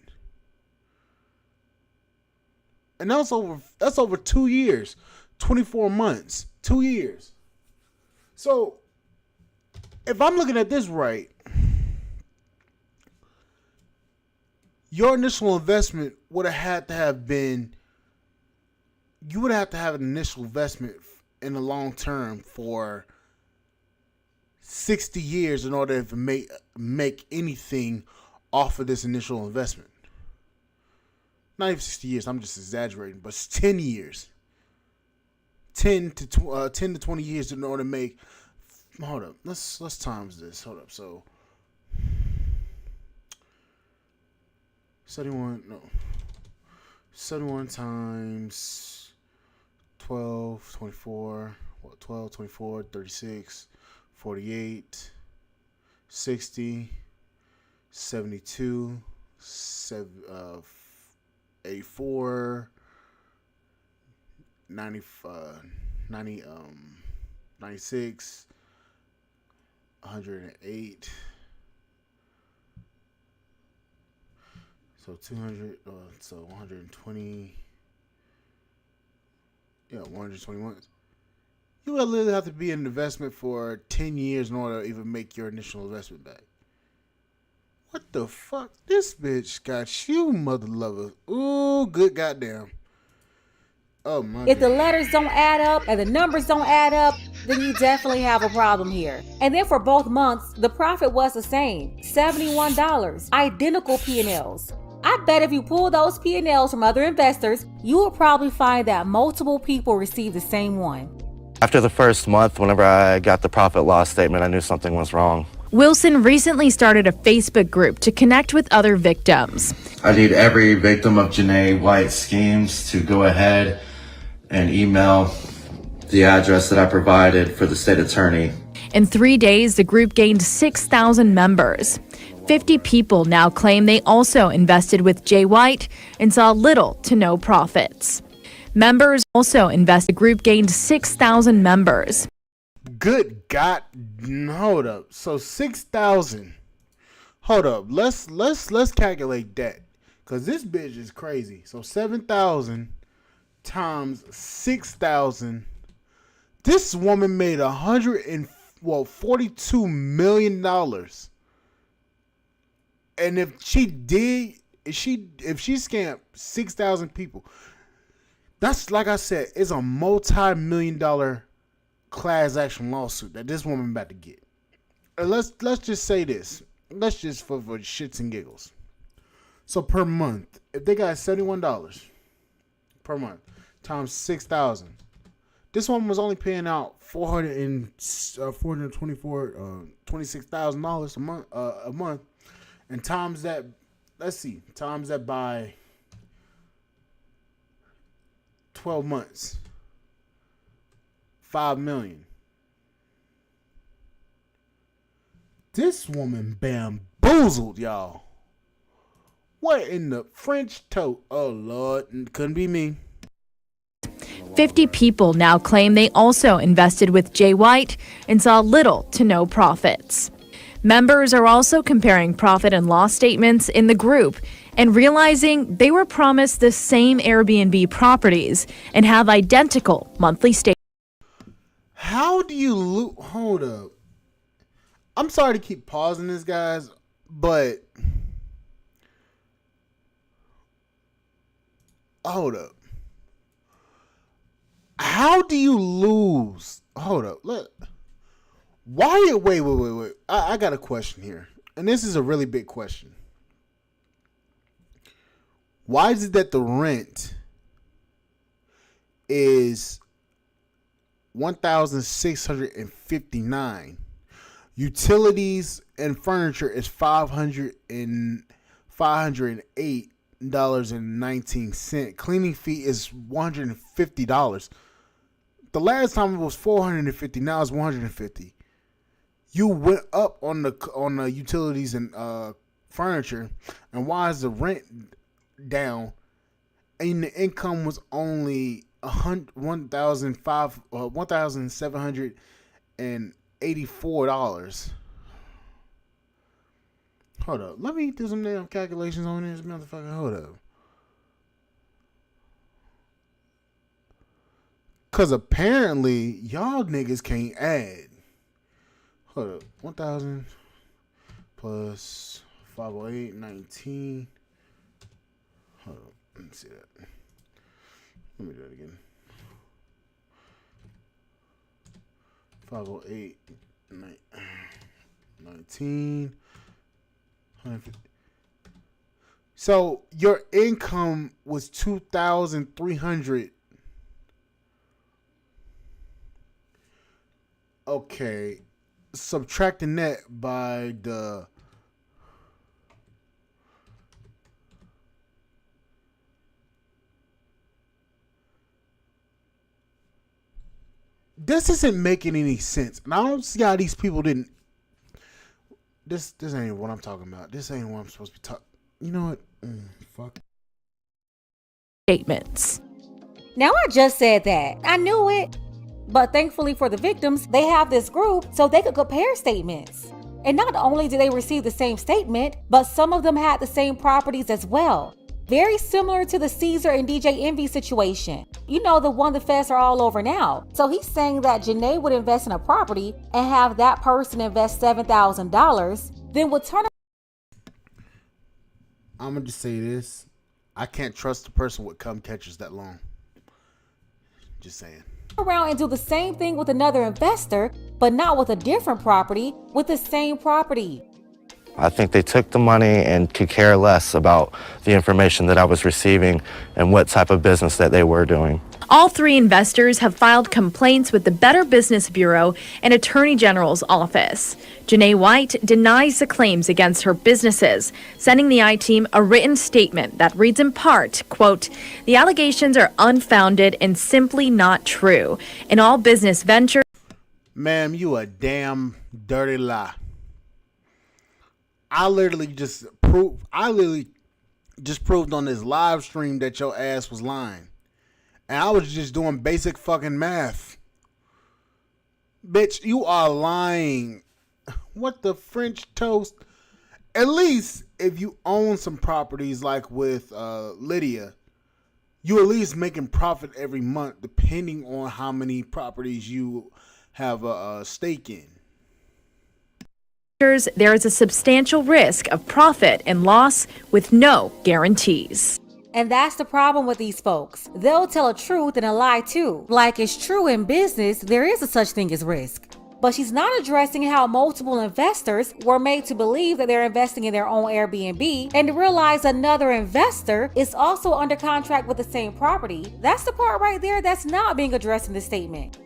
And that's over 2 years. 24 months. 2 years. So if I'm looking at this right, your initial investment would have had to have been, you would have to have an initial investment in the long term for 60 years in order to make anything off of this initial investment. Not even 60 years, I'm just exaggerating, but it's 10 years. 10 to 20 years in order to make, hold up, let's times this, hold up, so 71 times 12, 24, 36, 48, 60, 72, 84, 96, 108, so 200, so 120, 120 months. You would literally have to be in investment for 10 years in order to even make your initial investment back. What the fuck? This bitch got you, mother lover. Ooh, good goddamn. Oh my. If the letters don't add up and the numbers don't add up, then you definitely have a problem here. And then for both months, the profit was the same, $71, identical P&Ls. I bet if you pull those P&Ls from other investors, you will probably find that multiple people receive the same one. After the first month, whenever I got the profit loss statement, I knew something was wrong. Wilson recently started a Facebook group to connect with other victims. I need every victim of Janae White's schemes to go ahead and email the address that I provided for the state attorney. In 3 days, the group gained 6,000 members. 50 people now claim they also invested with Jay White and saw little to no profits. Members also invest. The group gained 6,000 members. Good God, hold up. So 6,000. Hold up. Let's calculate that, cause this bitch is crazy. So 7,000 times 6,000. This woman made $42 million. And if she scammed 6,000 people, that's, like I said, it's a multi-million-dollar class action lawsuit that this woman about to get. And let's just say this. Let's just for shits and giggles. So per month, if they got $71 per month times 6,000, this woman was only paying out $26,000 a month, and times that, times that by 12 months, $5 million. This woman bamboozled y'all. What in the French toast? Oh Lord, couldn't be me. 50 people now claim they also invested with Jay White and saw little to no profits. Members are also comparing profit and loss statements in the group and realizing they were promised the same Airbnb properties and have identical monthly statements. How do you hold up? I'm sorry to keep pausing this, guys, but hold up. How do you lose? Hold up. Look. Wait. I got a question here. And this is a really big question. Why is it that the rent is $1,659? Utilities and furniture is $508.19. Cleaning fee is $150. The last time it was $450. Now it's $150. You went up on the utilities and furniture, and why is the rent down? And the income was only $1,784. Hold up. Let me do some damn calculations on this motherfucker. Hold up. Cause apparently y'all niggas can't add. Hold up. 1,000 plus 508, 19. Hold up. Let me see that. Let me do that again. 508, 19. 150. So your income was 2,300. Okay, subtracting that by the this isn't making any sense, and I don't see how these people didn't. This ain't what I'm talking about. This ain't what I'm supposed to be talking. You know what? Fuck. Statements. Now I just said that. I knew it. But thankfully for the victims, they have this group so they could compare statements. And not only did they receive the same statement, but some of them had the same properties as well. Very similar to the Caesar and DJ Envy situation. You know, the one the feds are all over now. So he's saying that Janae would invest in a property and have that person invest $7,000, then would turn. I'm going to just say this. I can't trust the person with cum catchers that long. Just saying. Around and do the same thing with another investor, but not with a different property, with the same property. I think they took the money and could care less about the information that I was receiving and what type of business that they were doing. All three investors have filed complaints with the Better Business Bureau and Attorney General's office. Janae White denies the claims against her businesses, sending the I-Team a written statement that reads in part, quote, "The allegations are unfounded and simply not true. In all business ventures..." Ma'am, you a damn dirty lie. I literally just proved on this live stream that your ass was lying. And I was just doing basic fucking math. Bitch, you are lying. What the French toast? At least if you own some properties like with Lydia, you at least making profit every month depending on how many properties you have a stake in. There is a substantial risk of profit and loss with no guarantees. And that's the problem with these folks. They'll tell a truth and a lie too. Like it's true in business, there is a such thing as risk. But she's not addressing how multiple investors were made to believe that they're investing in their own Airbnb and to realize another investor is also under contract with the same property. That's the part right there that's not being addressed in the statement.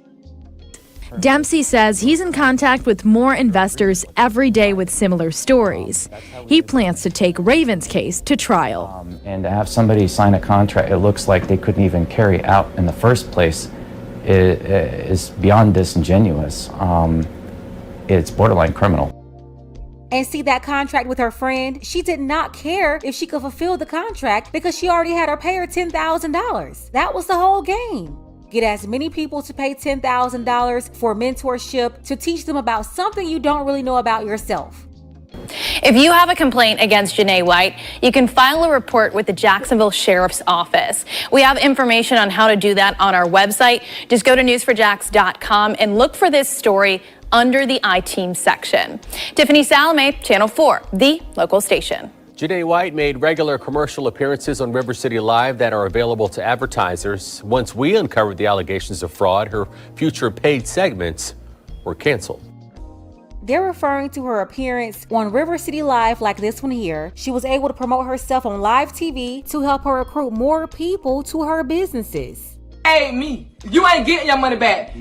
Dempsey says he's in contact with more investors every day with similar stories. He plans to take Raven's case to trial. And to have somebody sign a contract it looks like they couldn't even carry out in the first place is beyond disingenuous. It's borderline criminal. And see that contract with her friend? She did not care if she could fulfill the contract because she already had her pay her $10,000. That was the whole game. Get as many people to pay $10,000 for mentorship to teach them about something you don't really know about yourself. If you have a complaint against Janae White, you can file a report with the Jacksonville Sheriff's Office. We have information on how to do that on our website. Just go to news4jax.com and look for this story under the I-Team section. Tiffany Salome, Channel 4, the local station. Janae White made regular commercial appearances on River City Live that are available to advertisers. Once we uncovered the allegations of fraud, her future paid segments were canceled. They're referring to her appearance on River City Live like this one here. She was able to promote herself on live TV to help her recruit more people to her businesses. Hey, me, you ain't getting your money back.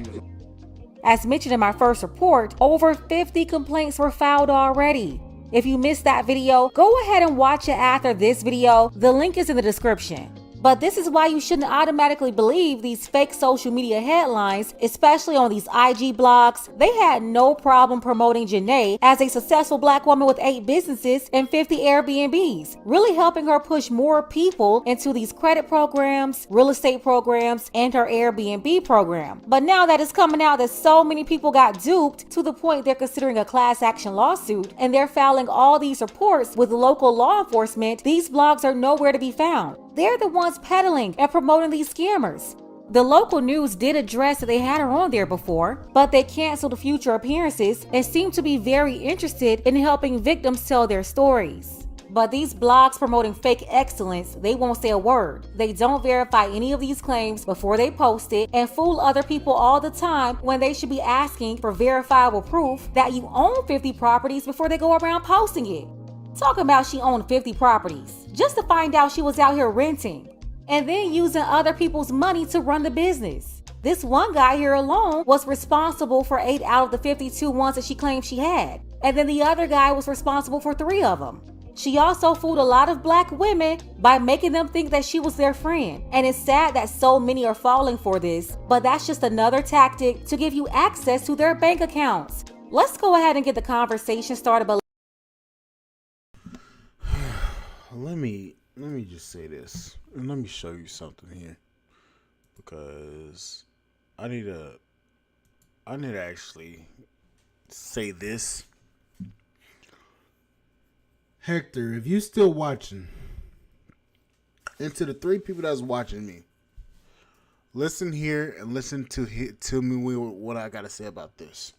As mentioned in my first report, over 50 complaints were filed already. If you missed that video, go ahead and watch it after this video. The link is in the description. But this is why you shouldn't automatically believe these fake social media headlines, especially on these IG blogs. They had no problem promoting Janae as a successful black woman with 8 businesses and 50 Airbnbs, really helping her push more people into these credit programs, real estate programs, and her Airbnb program. But now that it's coming out that so many people got duped to the point they're considering a class action lawsuit and they're filing all these reports with local law enforcement, these blogs are nowhere to be found. They're the ones peddling and promoting these scammers. The local news did address that they had her on there before, but they canceled future appearances and seem to be very interested in helping victims tell their stories. But these blogs promoting fake excellence, they won't say a word. They don't verify any of these claims before they post it and fool other people all the time when they should be asking for verifiable proof that you own 50 properties before they go around posting it. Talking about she owned 50 properties just to find out she was out here renting and then using other people's money to run the business. This one guy here alone was responsible for 8 out of the 52 ones that she claimed she had. And then the other guy was responsible for 3 of them. She also fooled a lot of black women by making them think that she was their friend. And it's sad that so many are falling for this, but that's just another tactic to give you access to their bank accounts. Let's go ahead and get the conversation started. But let me just say this, and let me show you something here, because I need to actually say this. Hector, if you still watching, and to the 3 people that's watching me, listen here and listen to me what I gotta say about this.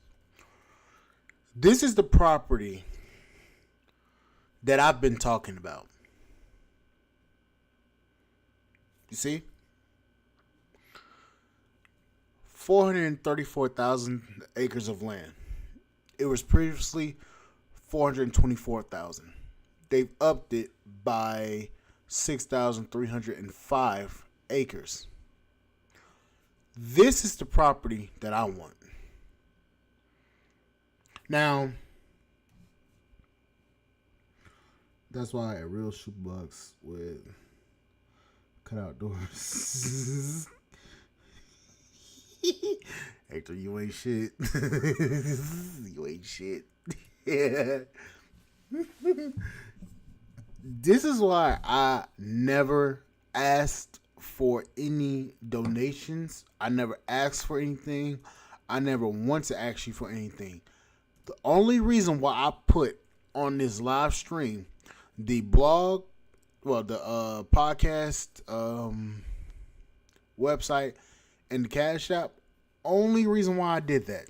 This is the property that I've been talking about. You see? 434,000 acres of land. It was previously 424,000. They've upped it by 6,305 acres. This is the property that I want. Now, that's why a real shoebox with cut out doors. Hector, you ain't shit. You ain't shit. Yeah. This is why I never asked for any donations. I never asked for anything. I never want to ask you for anything. The only reason why I put on this live stream the blog, well, the podcast website and the Cash App, only reason why I did that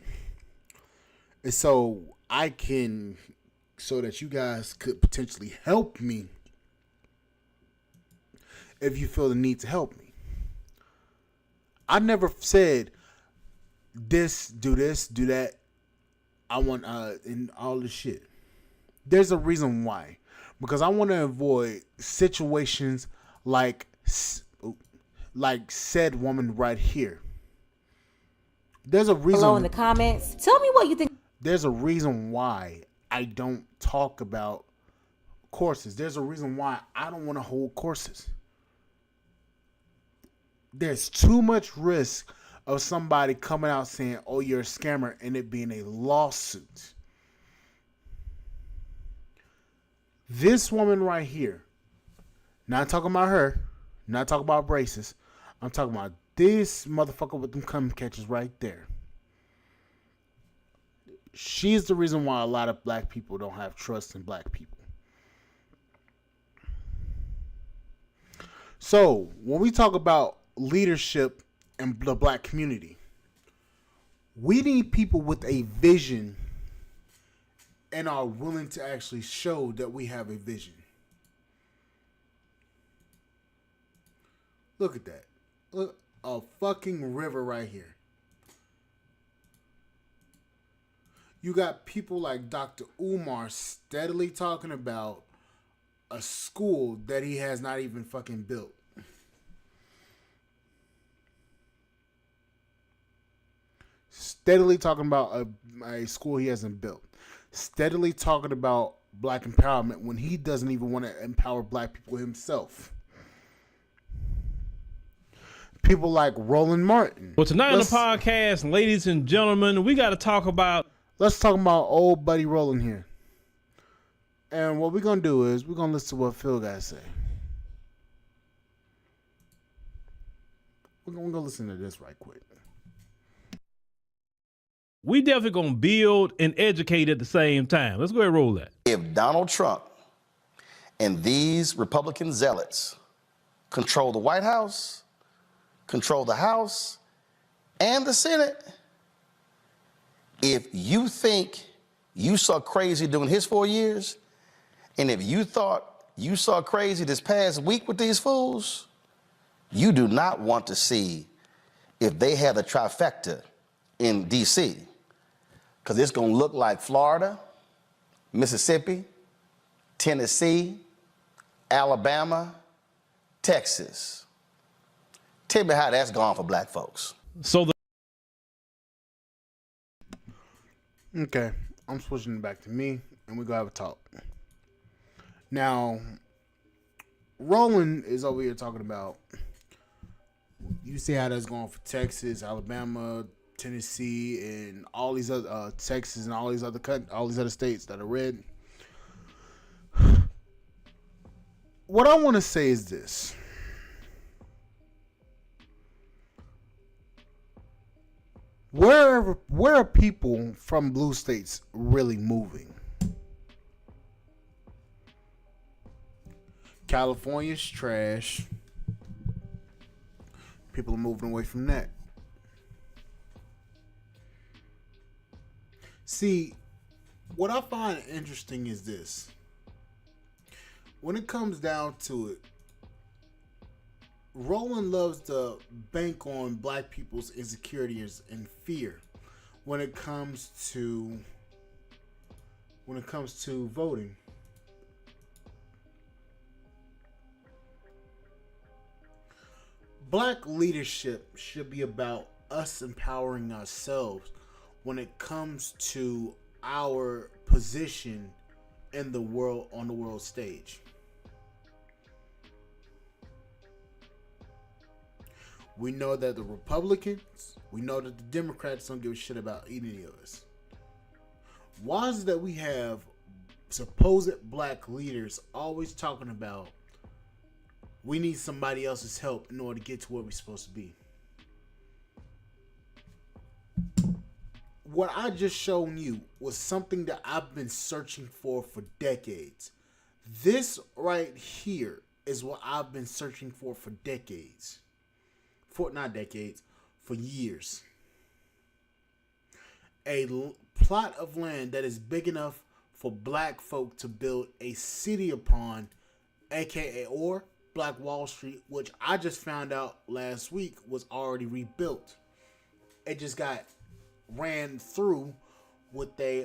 is so that you guys could potentially help me if you feel the need to help me. I never said do this, do that. I want and all this shit. There's a reason why. Because I want to avoid situations like said woman right here. There's a reason. Below in the comments. Tell me what you think. There's a reason why I don't talk about courses. There's a reason why I don't want to hold courses. There's too much risk of somebody coming out saying, oh, you're a scammer, and it being a lawsuit. This woman right here, not talking about her, not talking about braces, I'm talking about this motherfucker with them cum catchers right there. She's the reason why a lot of black people don't have trust in black people. So, when we talk about leadership in the black community, we need people with a vision and are willing to actually show that we have a vision. Look at that. Look, a fucking river right here. You got people like Dr. Umar steadily talking about a school that he has not even fucking built. Steadily talking about a school he hasn't built. Steadily talking about black empowerment when he doesn't even want to empower black people himself. People like Roland Martin. Well, tonight on the podcast, ladies and gentlemen, we got to talk about... Let's talk about old buddy Roland here. And what we're going to do is we're going to listen to what Phil got to say. We're going to listen to this right quick. We definitely going to build and educate at the same time. Let's go ahead and roll that. If Donald Trump and these Republican zealots control the White House, control the House and the Senate, if you think you saw crazy during his 4 years, and if you thought you saw crazy this past week with these fools, you do not want to see if they have the trifecta in D.C., because it's going to look like Florida, Mississippi, Tennessee, Alabama, Texas. Tell me how that's gone for black folks. Okay, I'm switching it back to me, and we're going to have a talk. Now, Roland is over here talking about, you see how that's going for Texas, Alabama, Tennessee, and all these other Texas and all these other states that are red. What I want to say is this. Where are people from blue states really moving? California's trash. People are moving away from that. See, what I find interesting is this. When it comes down to it, Roland loves to bank on black people's insecurities and fear when it comes to voting. Black leadership should be about us empowering ourselves when it comes to our position in the world, on the world stage. We know that the Republicans, we know that the Democrats don't give a shit about any of us. Why is it that we have supposed black leaders always talking about we need somebody else's help in order to get to where we're supposed to be? What I just shown you was something that I've been searching for decades. This right here is what I've been searching for decades. Not decades, for years. A plot of land that is big enough for black folk to build a city upon, aka or Black Wall Street, which I just found out last week was already rebuilt. It just got ran through with a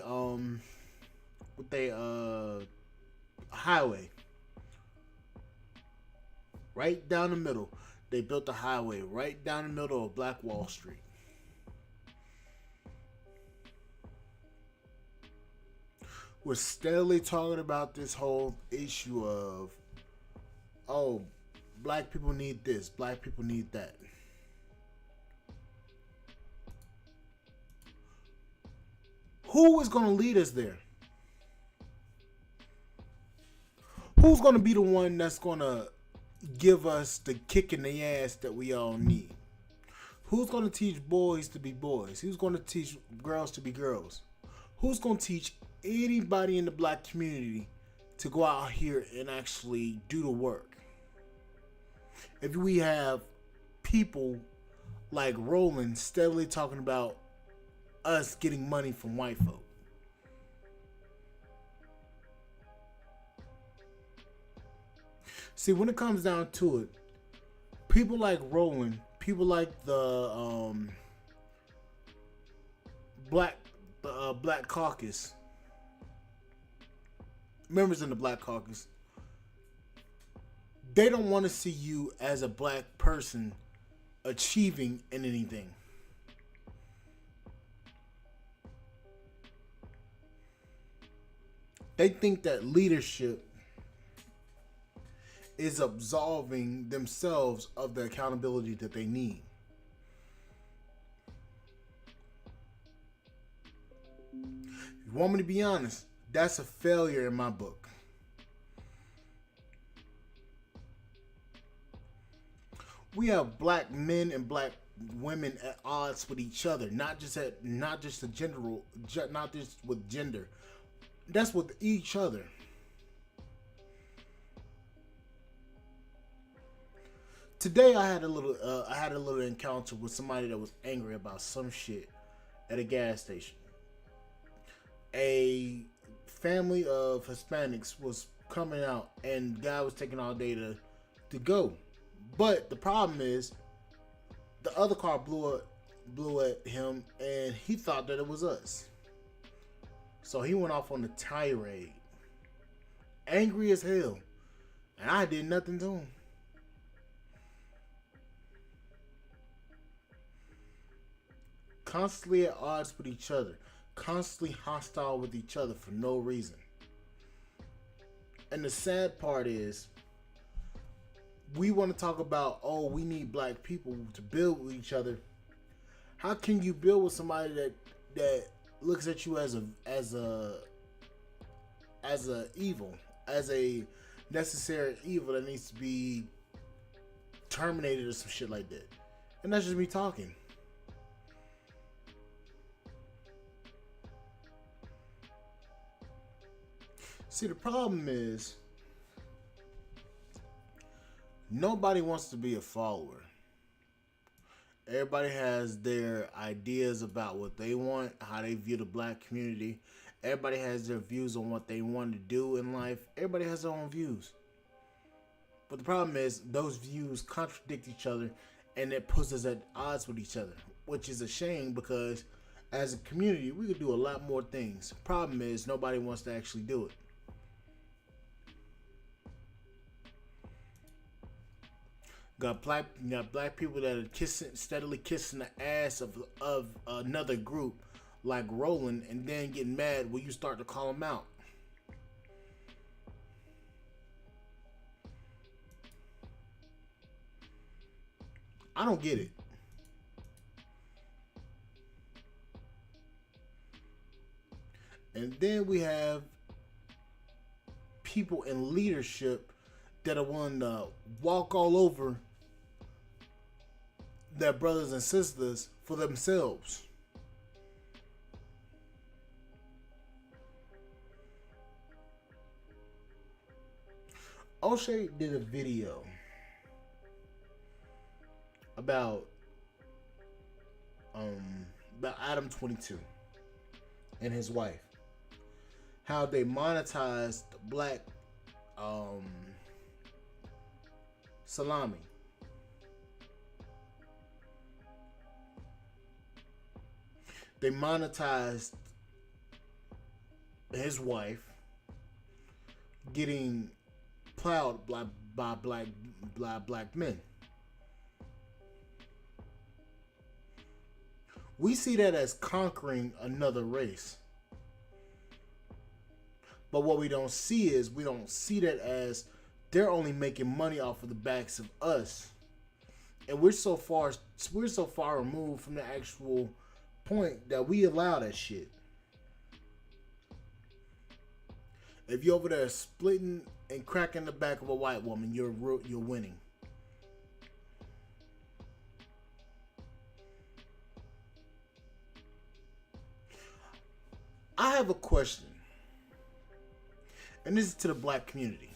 highway right down the middle. They built a highway right down the middle of Black Wall Street. We're steadily talking about this whole issue of, oh, black people need this, black people need that. Who is going to lead us there? Who's going to be the one that's going to give us the kick in the ass that we all need? Who's going to teach boys to be boys? Who's going to teach girls to be girls? Who's going to teach anybody in the black community to go out here and actually do the work? If we have people like Roland steadily talking about us getting money from white folk. See, when it comes down to it, people like Roland, people like the Black Caucus, members in the Black Caucus, they don't want to see you as a black person achieving in anything. They think that leadership is absolving themselves of the accountability that they need. If you want me to be honest, that's a failure in my book. We have black men and black women at odds with each other, not just with gender. That's with each other. Today I had a little encounter with somebody that was angry about some shit at a gas station. A family of Hispanics was coming out and the guy was taking all day to go. But the problem is the other car blew at him and he thought that it was us. So he went off on a tirade. Angry as hell. And I did nothing to him. Constantly at odds with each other. Constantly hostile with each other for no reason. And the sad part is, we want to talk about, oh, we need black people to build with each other. How can you build with somebody that looks at you as a evil, as a necessary evil that needs to be terminated or some shit like that? And that's just me talking. See, the problem is nobody wants to be a follower. Everybody has their ideas about what they want, how they view the black community. Everybody has their views on what they want to do in life. Everybody has their own views. But the problem is those views contradict each other and it puts us at odds with each other, which is a shame because as a community, we could do a lot more things. Problem is nobody wants to actually do it. got black people that are steadily kissing the ass of another group like Roland, and then getting mad when you start to call them out. I don't get it. And then we have people in leadership that are willing to walk all over their brothers and sisters for themselves. O'Shea did a video about Adam 22 and his wife, how they monetized black salami. They monetized his wife getting plowed by black men. We see that as conquering another race. But what we don't see is, we don't see that as they're only making money off of the backs of us. And we're so far removed from the actual point that we allow that shit. If you're over there splitting and cracking the back of a white woman, you're winning. I have a question, and this is to the black community.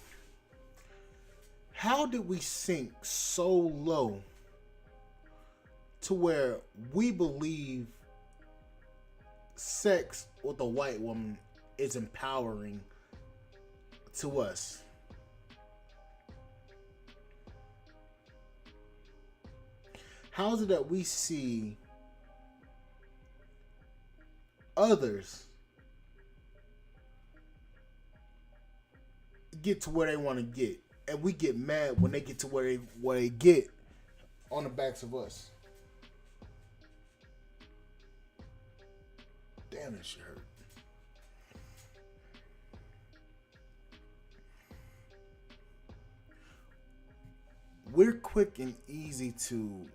How did we sink so low to where we believe sex with a white woman is empowering to us? How is it that we see others get to where they want to get, and we get mad when they get to where they get on the backs of us? Damn, that shit hurt. We're quick and easy to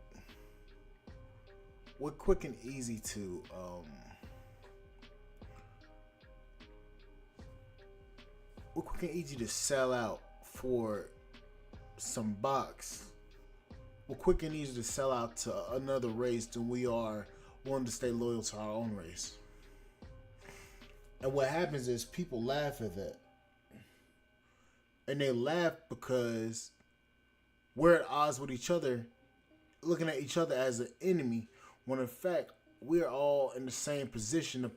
sell out for some box. We're quick and easy to sell out to another race than we are willing to stay loyal to our own race. And what happens is people laugh at that. And they laugh because we're at odds with each other, looking at each other as an enemy, when in fact we're all in the same position,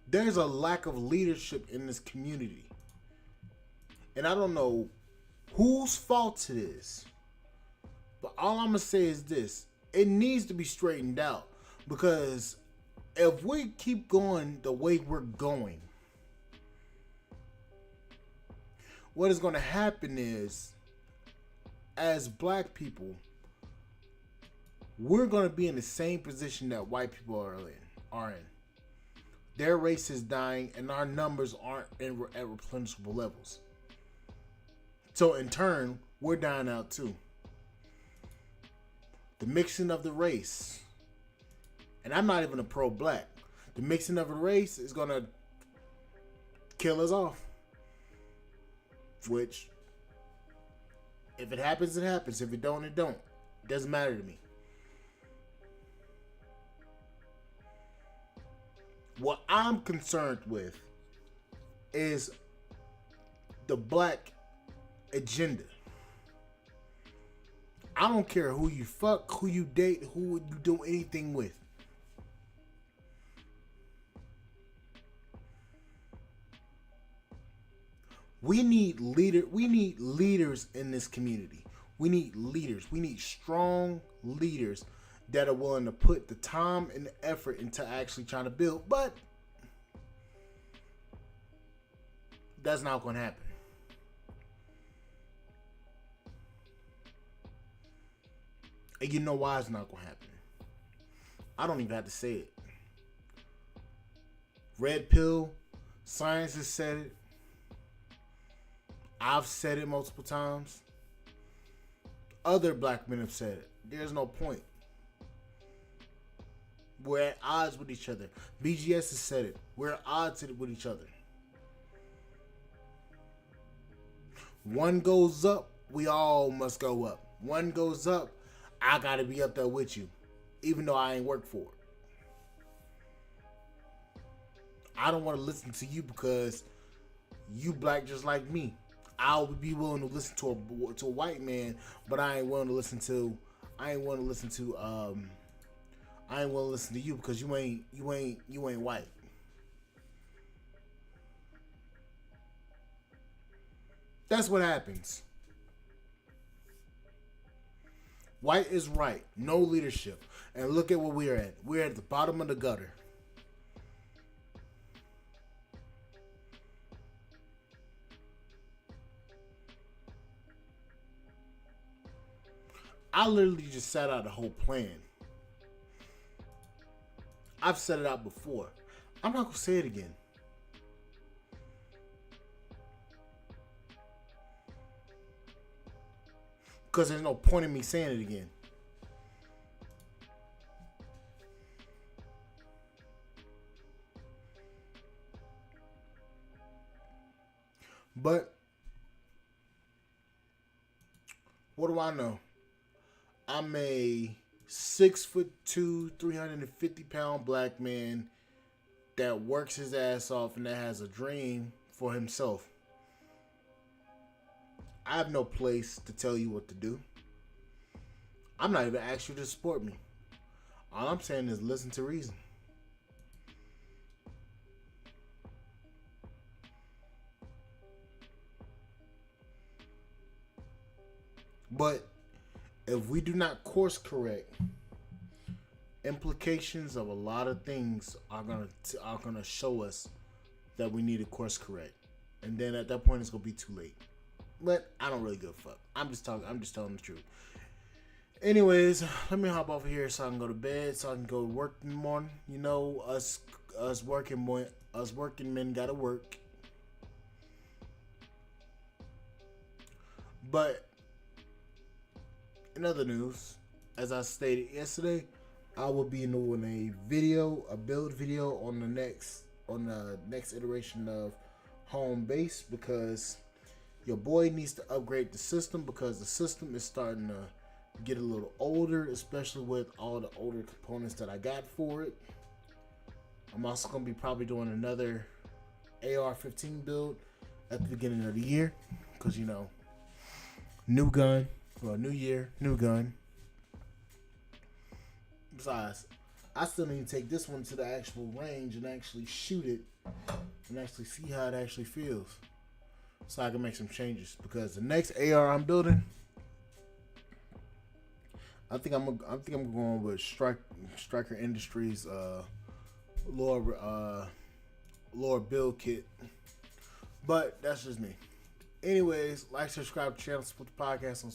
There's a lack of leadership in this community. And I don't know whose fault it is, but all I'm going to say is this. It needs to be straightened out, because if we keep going the way we're going, what is going to happen is, as black people, we're going to be in the same position that white people are in. Their race is dying, and our numbers aren't at replenishable levels. So in turn, we're dying out too. The mixing of the race, and I'm not even a pro-black, the mixing of the race is going to kill us off. Which, if it happens, it happens. If it don't, it don't. It doesn't matter to me. What I'm concerned with is the black agenda. I don't care who you fuck, who you date, who you do anything with. We need leaders in this community. We need leaders. We need strong leaders that are willing to put the time and the effort into actually trying to build, but that's not going to happen. And you know why it's not going to happen. I don't even have to say it. Red pill, science has said it. I've said it multiple times. Other black men have said it. There's no point. We're at odds with each other. BGS has said it. We're at odds with each other. One goes up, we all must go up. One goes up, I gotta be up there with you, even though I ain't worked for it. I don't want to listen to you because you black just like me. I'll be willing to listen to a white man, but I ain't willing to listen to you because you ain't white. That's what happens. White is right. No leadership. And look at where we're at. We're at the bottom of the gutter. I literally just set out a whole plan. I've set it out before. I'm not going to say it again. Because there's no point in me saying it again. But what do I know? I'm a 6'2", 350-pound black man that works his ass off and that has a dream for himself. I have no place to tell you what to do. I'm not even asking you to support me. All I'm saying is listen to reason. But if we do not course correct, implications of a lot of things are gonna show us that we need to course correct, and then at that point it's gonna be too late. But I don't really give a fuck. I'm just telling the truth. Anyways, let me hop over here so I can go to bed, so I can go to work in the morning. You know, us working men gotta work. But in other news, as I stated yesterday, I will be doing a build video on the next iteration of Home Base, because your boy needs to upgrade the system, because the system is starting to get a little older, especially with all the older components that I got for it. I'm also going to be probably doing another AR-15 build at the beginning of the year, because, you know, new gun, well, new year, new gun. Besides, I still need to take this one to the actual range and actually shoot it and actually see how it actually feels, so I can make some changes, because the next AR I'm building, I think I'm going with Striker Industries lower build kit. But that's just me. Anyways, like, subscribe to the channel, support the podcast on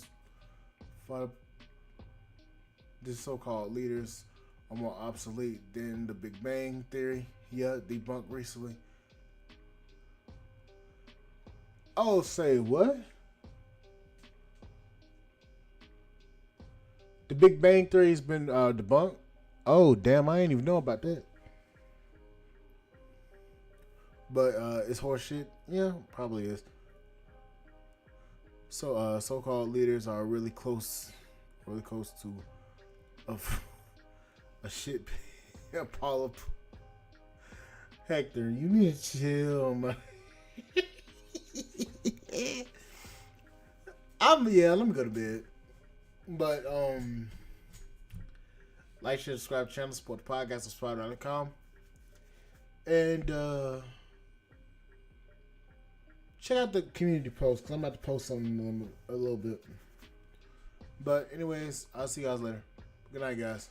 this so-called leaders are more obsolete than the Big Bang Theory. Yeah, debunked recently. Oh, say what? The Big Bang Theory has been debunked? Oh, damn, I ain't even know about that. But it's horseshit? Yeah, probably is. So so-called leaders are really close to a shit. Paula, Hector, you need to chill, man. Let me go to bed. But like, share, subscribe to the channel, support the podcast, subscribe.com, and check out the community post, because I'm about to post something in a little bit. But anyways, I'll see you guys later. Good night, guys.